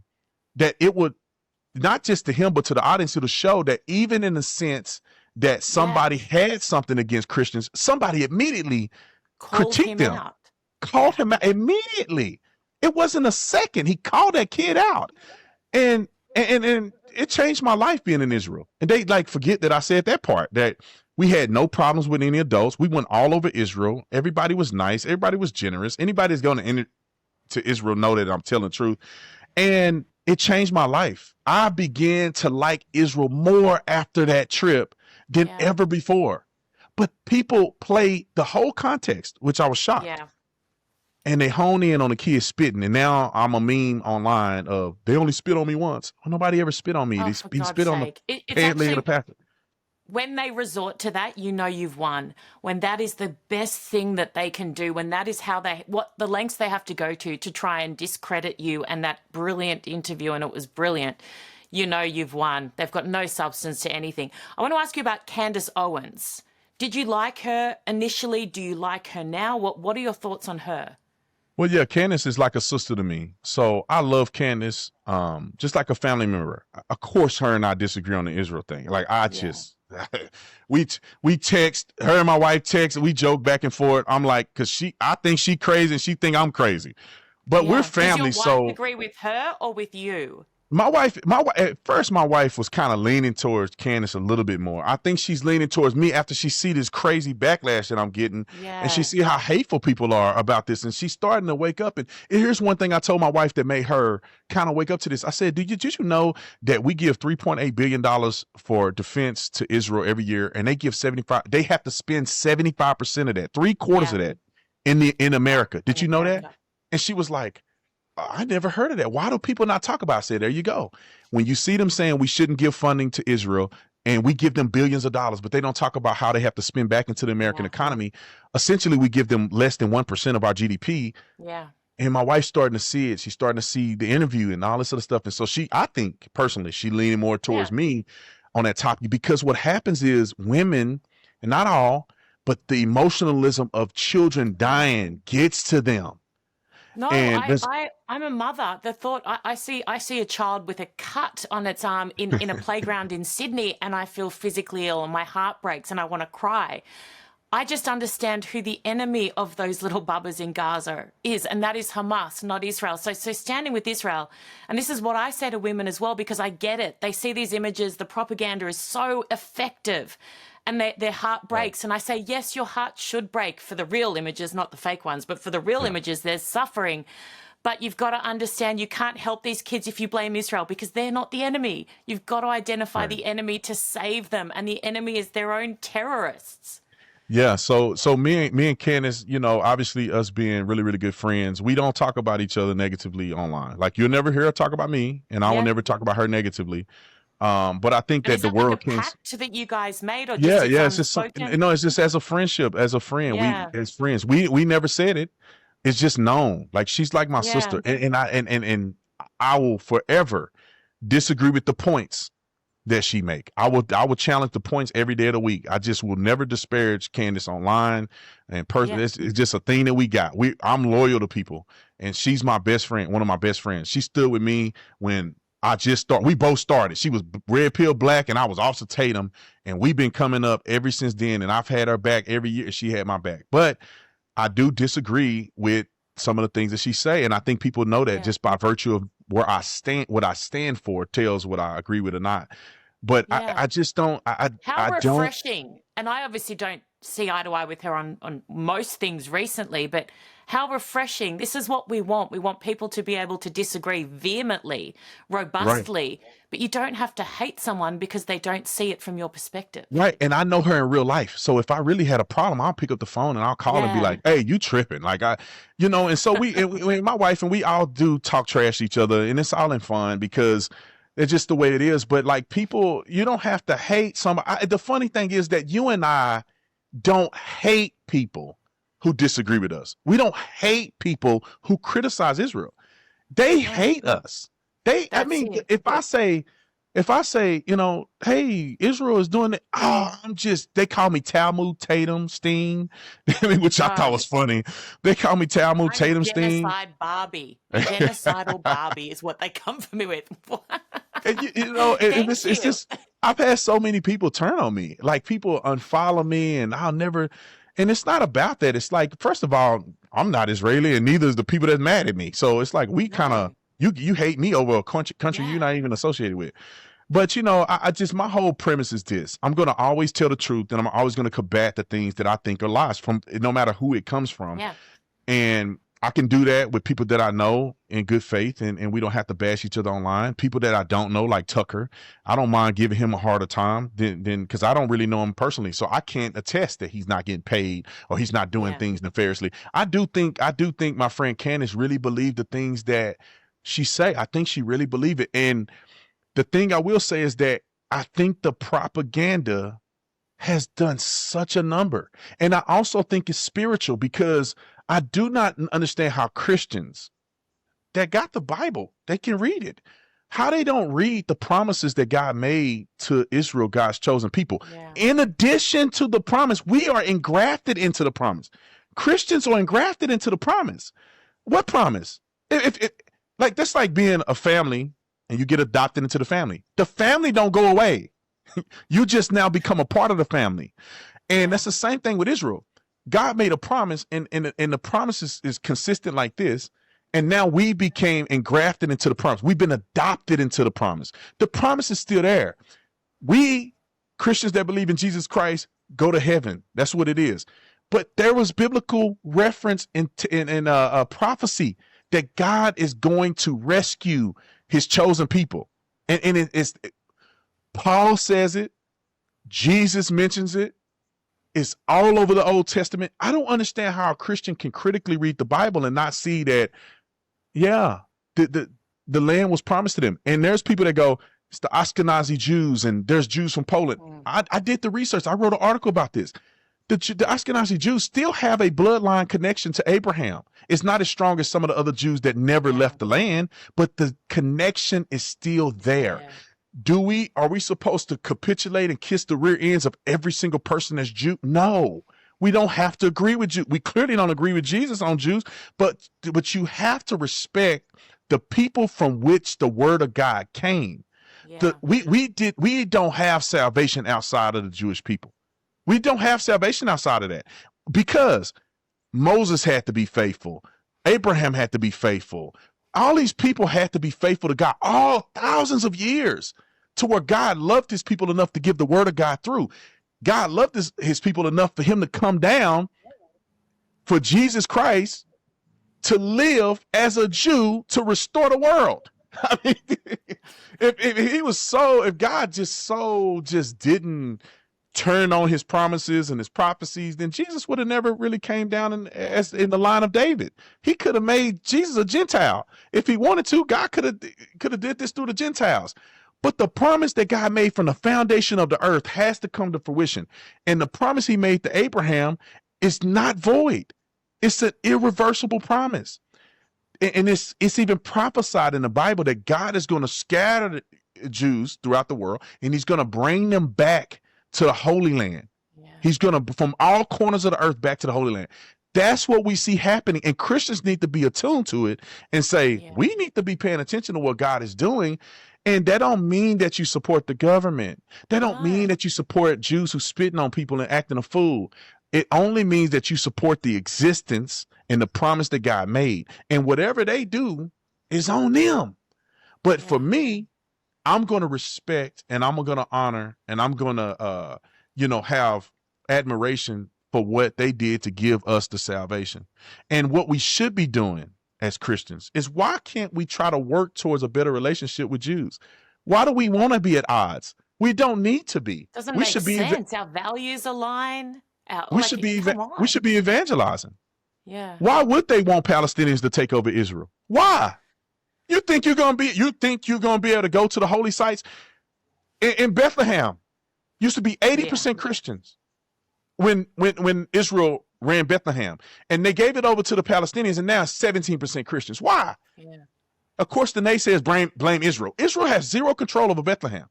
that it would, not just to him, but to the audience of the show, that even in the sense that somebody had something against Christians, somebody immediately critiqued them. Called him out immediately. It wasn't a second. He called that kid out. And it changed my life being in Israel. And they forget that I said that part, that we had no problems with any adults. We went all over Israel. Everybody was nice. Everybody was generous. Anybody that's going to enter to Israel know that I'm telling the truth. And it changed my life. I began to like Israel more after that trip than ever before. But people play the whole context, which I was shocked. Yeah. And they hone in on the kid spitting, and now I'm a meme online of they only spit on me once. Well, nobody ever spit on me. He spit on the head leg of the pastor. When they resort to that, you know you've won. When that is the best thing that they can do, when that is what the lengths they have to go to try and discredit you and that brilliant interview, and it was brilliant, you know you've won. They've got no substance to anything. I want to ask you about Candace Owens. Did you like her initially? Do you like her now? What are your thoughts on her? Well, yeah, Candace is like a sister to me. So I love Candace, just like a family member. Of course, her and I disagree on the Israel thing. We text, her and my wife text, we joke back and forth. I'm like, I think she crazy and she think I'm crazy. But we're family. Does your wife agree with her or with you? My wife, at first my wife was kind of leaning towards Candace a little bit more. I think she's leaning towards me after she see this crazy backlash that I'm getting, and she see how hateful people are about this, and she's starting to wake up. And here's one thing I told my wife that made her kind of wake up to this. I said, did you know that we give $3.8 billion for defense to Israel every year, and they give 75, they have to spend 75% of that, 3/4 of that in America. Did you know that? And she was like, I never heard of that. Why do people not talk about it? I said, there you go. When you see them saying we shouldn't give funding to Israel and we give them billions of dollars, but they don't talk about how they have to spend back into the American economy. Essentially, we give them less than 1% of our GDP. Yeah. And my wife's starting to see it. She's starting to see the interview and all this other stuff. And so I think personally, she leaning more towards me on that topic, because what happens is women, and not all, but the emotionalism of children dying gets to them. No, I'm a mother. The thought I see a child with a cut on its arm in a playground in Sydney, and I feel physically ill and my heart breaks and I want to cry. I just understand who the enemy of those little bubbas in Gaza is, and that is Hamas, not Israel. So standing with Israel, and this is what I say to women as well, because I get it. They see these images, the propaganda is so effective, and their heart breaks. And I say, yes, your heart should break for the real images, not the fake ones, but for the real images, there's suffering. But you've got to understand you can't help these kids if you blame Israel, because they're not the enemy. You've got to identify the enemy to save them, and the enemy is their own terrorists. Yeah, so me and Candace, you know, obviously us being really, really good friends, we don't talk about each other negatively online. Like you'll never hear her talk about me, and I will Yeah. never talk about her negatively. But I think And that is the that like a world can. pact that you guys made, or Yeah, just it's yeah, it's just unspoken? no, it's just as a friendship, as a friend. Yeah. We as friends, we never said it. It's just known. Like she's like my Yeah. sister, and I will forever disagree with the points that she make. I will challenge the points every day of the week. I just will never disparage Candace online and person. Yeah. It's just a thing that we got. I'm loyal to people, and she's my best friend, one of my best friends. She stood with me when I just started. We both started. She was red pill black, and I was Officer Tatum, and we've been coming up ever since then. And I've had her back every year, and she had my back. But I do disagree with some of the things that she say, and I think people know that just by virtue of where I stand, what I stand for tells what I agree with or not. But Yeah. I just don't. How I don't. refreshing. And I obviously don't see eye to eye with her on most things recently, but how refreshing. This is what we want. We want people to be able to disagree vehemently, robustly, but you don't have to hate someone because they don't see it from your perspective. Right. And I know her in real life. So if I really had a problem, I'll pick up the phone and I'll call and be Yeah. like, hey, you tripping. Like and so and my wife and we all do talk trash to each other, and it's all in fun because it's just the way it is. But like people, you don't have to hate somebody. The funny thing is that you and I don't hate people who disagree with us. We don't hate people who criticize Israel. They hate us. I That's mean, it. if I say, you know, hey, Israel is doing it. Oh, they call me Talmud, Tatum, Steen, which I thought was funny. They call me Talmud, Tatum, Steen. Genocide Barbie. Genocidal Barbie is what they come for me with. And you know, it's just, I've had so many people turn on me. Like people unfollow me and and it's not about that. It's like, first of all, I'm not Israeli and neither is the people that's mad at me. So it's like, we kind of, you hate me over a country you're not even associated with. But, you know, I just, my whole premise is this. I'm going to always tell the truth, and I'm always going to combat the things that I think are lies, from no matter who it comes from. Yeah. And I can do that with people that I know in good faith, and we don't have to bash each other online. People that I don't know, like Tucker, I don't mind giving him a harder time than because I don't really know him personally. So I can't attest that he's not getting paid or he's not doing things nefariously. I do think my friend Candace really believed the things that she say. I think she really believed it. And the thing I will say is that I think the propaganda has done such a number. And I also think it's spiritual, because I do not understand how Christians that got the Bible, they can read it, how they don't read the promises that God made to Israel, God's chosen people. Yeah. In addition to the promise, we are engrafted into the promise. Christians are engrafted into the promise. What promise? Like, that's like being a family and you get adopted into the family. The family don't go away. You just now become a part of the family. And that's the same thing with Israel. God made a promise, and the promise is consistent like this. And now we became engrafted into the promise. We've been adopted into the promise. The promise is still there. We, Christians that believe in Jesus Christ, go to heaven. That's what it is. But there was biblical reference in prophecy that God is going to rescue his chosen people. And it's Paul says it. Jesus mentions it. It's all over the Old Testament. I don't understand how a Christian can critically read the Bible and not see that, the land was promised to them. And there's people that go, it's the Ashkenazi Jews, and there's Jews from Poland. I did the research. I wrote an article about this. The Ashkenazi Jews still have a bloodline connection to Abraham. It's not as strong as some of the other Jews that never left the land, but the connection is still there. Yeah. Are we supposed to capitulate and kiss the rear ends of every single person that's Jew? No, we don't have to agree with Jews. We clearly don't agree with Jesus on Jews, but you have to respect the people from which the word of God came. Yeah. We don't have salvation outside of the Jewish people. We don't have salvation outside of that, because Moses had to be faithful. Abraham had to be faithful. All these people had to be faithful to God, all thousands of years, to where God loved his people enough to give the word of God through. God loved his people enough for him to come down, for Jesus Christ to live as a Jew to restore the world. I mean, if God just didn't turned on his promises and his prophecies, then Jesus would have never really came down in the line of David. He could have made Jesus a Gentile. If he wanted to, God could have did this through the Gentiles. But the promise that God made from the foundation of the earth has to come to fruition. And the promise he made to Abraham is not void. It's an irreversible promise. And it's even prophesied in the Bible that God is going to scatter the Jews throughout the world, and he's going to bring them back to the Holy Land. Yeah. He's going to, from all corners of the earth, back to the Holy Land. That's what we see happening. And Christians need to be attuned to it and say, we need to be paying attention to what God is doing. And that don't mean that you support the government. That don't mean that you support Jews who spitting on people and acting a fool. It only means that you support the existence and the promise that God made. And whatever they do is on them. But for me, I'm going to respect and I'm going to honor and I'm going to, have admiration for what they did to give us the salvation. And what we should be doing as Christians is, why can't we try to work towards a better relationship with Jews? Why do we want to be at odds? We don't need to be. Doesn't make sense. Our values align. We should be evangelizing. Yeah. Why would they want Palestinians to take over Israel? Why? You think you're gonna be able to go to the holy sites? In Bethlehem, used to be 80% Christians when Israel ran Bethlehem, and they gave it over to the Palestinians, and now it's 17% Christians. Why? Yeah. Of course, the naysayers blame Israel. Israel has zero control over Bethlehem.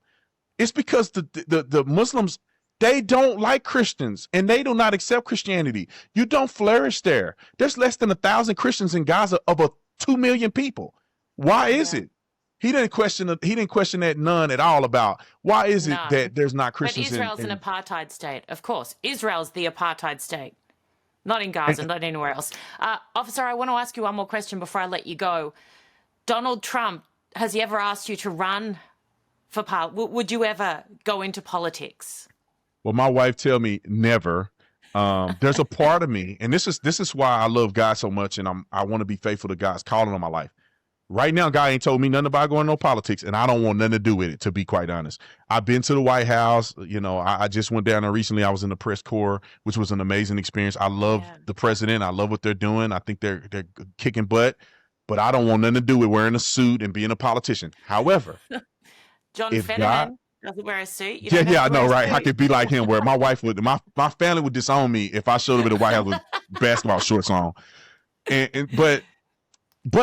It's because the Muslims, they don't like Christians, and they do not accept Christianity. You don't flourish there. There's less than 1,000 Christians in Gaza of 2 million people. Why is it? He didn't question that none at all about why is it that there's not Christians. But Israel's an apartheid state, of course. Israel's the apartheid state, not in Gaza, not anywhere else. Officer, I want to ask you one more question before I let you go. Donald Trump, has he ever asked you to run for parliament? Would you ever go into politics? Well, my wife tell me never. There's a part of me, and this is why I love God so much, and I want to be faithful to God's calling on my life. Right now, God ain't told me nothing about going no politics, and I don't want nothing to do with it, to be quite honest. I've been to the White House. I just went down there recently. I was in the press corps, which was an amazing experience. I love the president. I love what they're doing. I think they're kicking butt, but I don't want nothing to do with wearing a suit and being a politician. However, John Fetterman doesn't wear a suit. Yeah, I know, right? I could be like him, where my wife would, my family would disown me if I showed up at the White House with basketball shorts on. But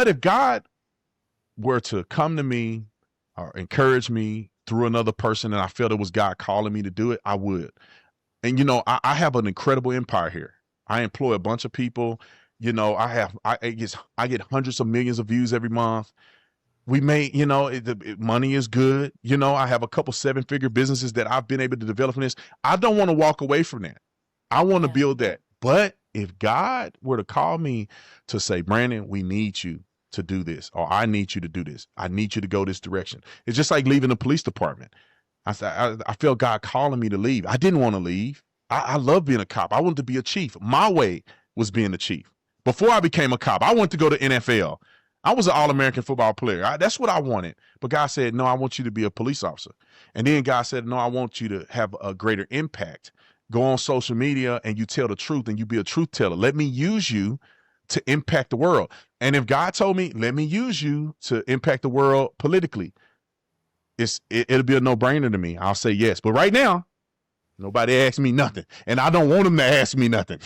if God were to come to me or encourage me through another person, and I felt it was God calling me to do it, I would. And I have an incredible empire here. I employ a bunch of people. I get hundreds of millions of views every month. We made, money is good. I have a couple 7-figure businesses that I've been able to develop from this. I don't want to walk away from that. I want to build that. But if God were to call me to say, Brandon, we need you to do this, or I need you to do this. I need you to go this direction. It's just like leaving the police department. I felt God calling me to leave. I didn't want to leave. I love being a cop. I wanted to be a chief. My way was being a chief. Before I became a cop, I wanted to go to NFL. I was an All-American football player. That's what I wanted. But God said, no, I want you to be a police officer. And then God said, no, I want you to have a greater impact. Go on social media and you tell the truth and you be a truth teller. Let me use you to impact the world. And if God told me, let me use you to impact the world politically, it'll be a no-brainer to me. I'll say yes. But right now, nobody asked me nothing. And I don't want them to ask me nothing.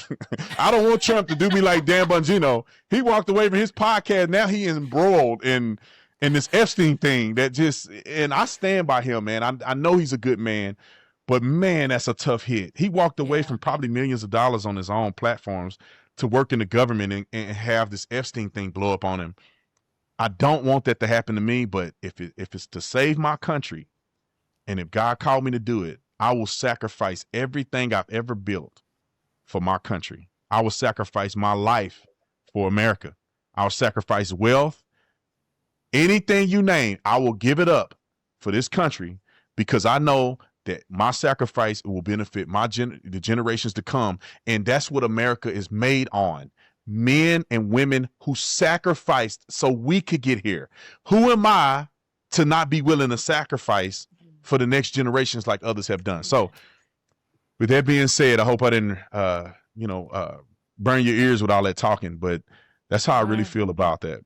I don't want Trump to do me like Dan Bongino. He walked away from his podcast. Now he is embroiled in this Epstein thing and I stand by him, man. I know he's a good man, but man, that's a tough hit. He walked away from probably millions of dollars on his own platforms to work in the government and have this Epstein thing blow up on him. I don't want that to happen to me, but if it's to save my country, and if God called me to do it, I will sacrifice everything I've ever built for my country. I will sacrifice my life for America. I'll sacrifice wealth, anything you name, I will give it up for this country, because I know that my sacrifice will benefit the generations to come. And that's what America is made on. Men and women who sacrificed so we could get here. Who am I to not be willing to sacrifice for the next generations like others have done? So with that being said, I hope I didn't, burn your ears with all that talking, but that's how I really feel about that.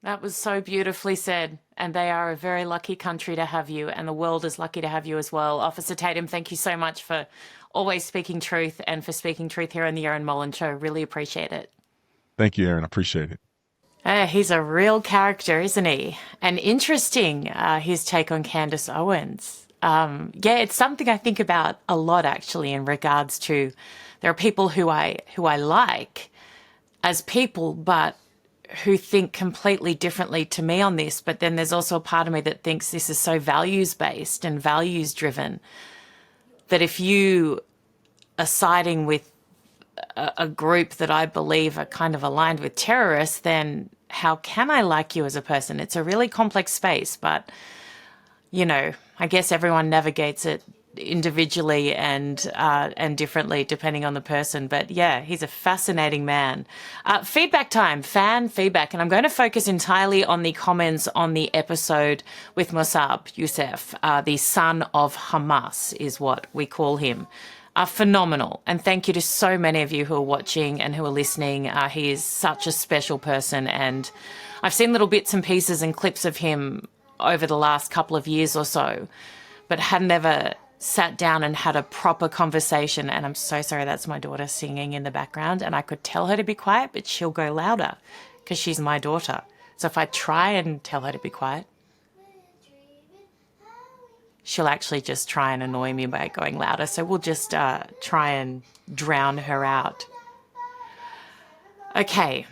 That was so beautifully said. And they are a very lucky country to have you, and the world is lucky to have you as well. Officer Tatum, thank you so much for always speaking truth and for speaking truth here on the Erin Molan Show. Really appreciate it. Thank you, Erin. I appreciate it. He's a real character, isn't he? And interesting, his take on Candace Owens. It's something I think about a lot, actually, in regards to there are people who I like as people, but who think completely differently to me on this. But then there's also a part of me that thinks this is so values-based and values-driven that if you are siding with a group that I believe are kind of aligned with terrorists, then how can I like you as a person? It's a really complex space, but, I guess everyone navigates it individually and differently depending on the person. But yeah, he's a fascinating man. Feedback time, fan feedback. And I'm going to focus entirely on the comments on the episode with Mossab Youssef, the son of Hamas is what we call him. Phenomenal. And thank you to so many of you who are watching and who are listening. He is such a special person. And I've seen little bits and pieces and clips of him over the last couple of years or so, but hadn't ever sat down and had a proper conversation. And I'm so sorry, that's my daughter singing in the background. And I could tell her to be quiet, but she'll go louder because she's my daughter. So if I try and tell her to be quiet, she'll actually just try and annoy me by going louder. So we'll just try and drown her out. Okay.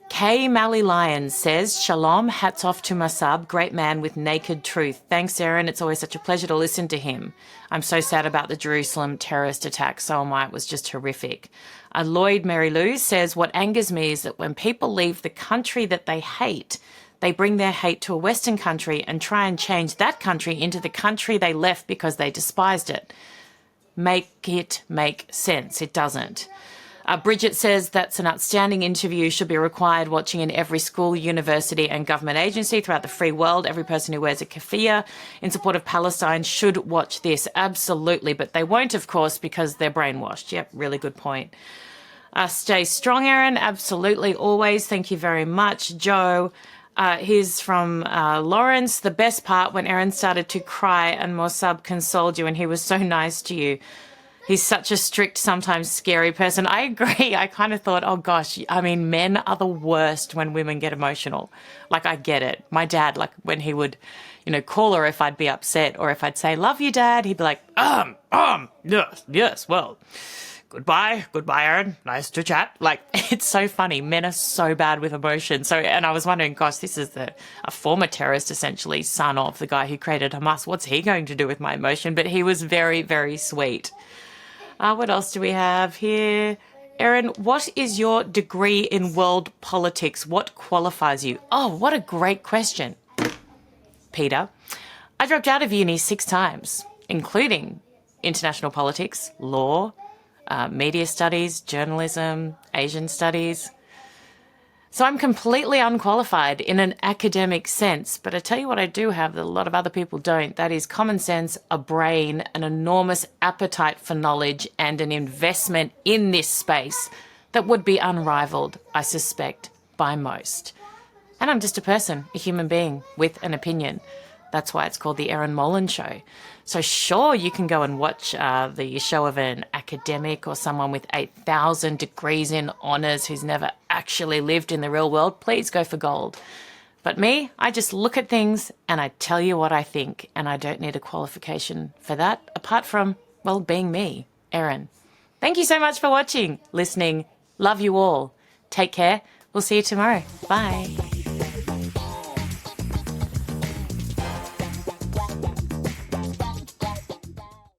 Kay Mally Lyons says, Shalom, hats off to Mossab, great man with naked truth. Thanks, Erin. It's always such a pleasure to listen to him. I'm so sad about the Jerusalem terrorist attack. So am I. It was just horrific. Lloyd Mary Lou says, what angers me is that when people leave the country that they hate, they bring their hate to a Western country and try and change that country into the country they left because they despised it. Make it make sense. It doesn't. Bridget says that's an outstanding interview, should be required watching in every school, university and government agency throughout the free world. Every person who wears a keffiyeh in support of Palestine should watch this. Absolutely. But they won't, of course, because they're brainwashed. Yep, really good point. Stay strong, Erin. Absolutely, always. Thank you very much, Joe. Here's from Lawrence. The best part when Erin started to cry and Mossab consoled you and he was so nice to you. He's such a strict, sometimes scary person. I agree. I kind of thought, oh gosh, I mean, men are the worst when women get emotional. Like, I get it. My dad, like when he would, call her if I'd be upset or if I'd say, love you, Dad, he'd be like, yes, well, goodbye, Erin. Nice to chat. Like, it's so funny. Men are so bad with emotion. So, and I was wondering, gosh, this is a former terrorist, essentially, son of the guy who created Hamas. What's he going to do with my emotion? But he was very, very sweet. What else do we have here? Erin, what is your degree in world politics? What qualifies you? Oh, what a great question. Peter, I dropped out of uni 6 times, including international politics, law, media studies, journalism, Asian studies. So I'm completely unqualified in an academic sense, but I tell you what I do have that a lot of other people don't. That is common sense, a brain, an enormous appetite for knowledge, and an investment in this space that would be unrivaled, I suspect, by most. And I'm just a person, a human being with an opinion. That's why it's called the Erin Molan Show. So sure, you can go and watch the show of an academic or someone with 8,000 degrees in honours who's never actually lived in the real world. Please go for gold. But me, I just look at things and I tell you what I think, and I don't need a qualification for that, apart from, well, being me, Erin. Thank you so much for watching, listening. Love you all. Take care. We'll see you tomorrow. Bye.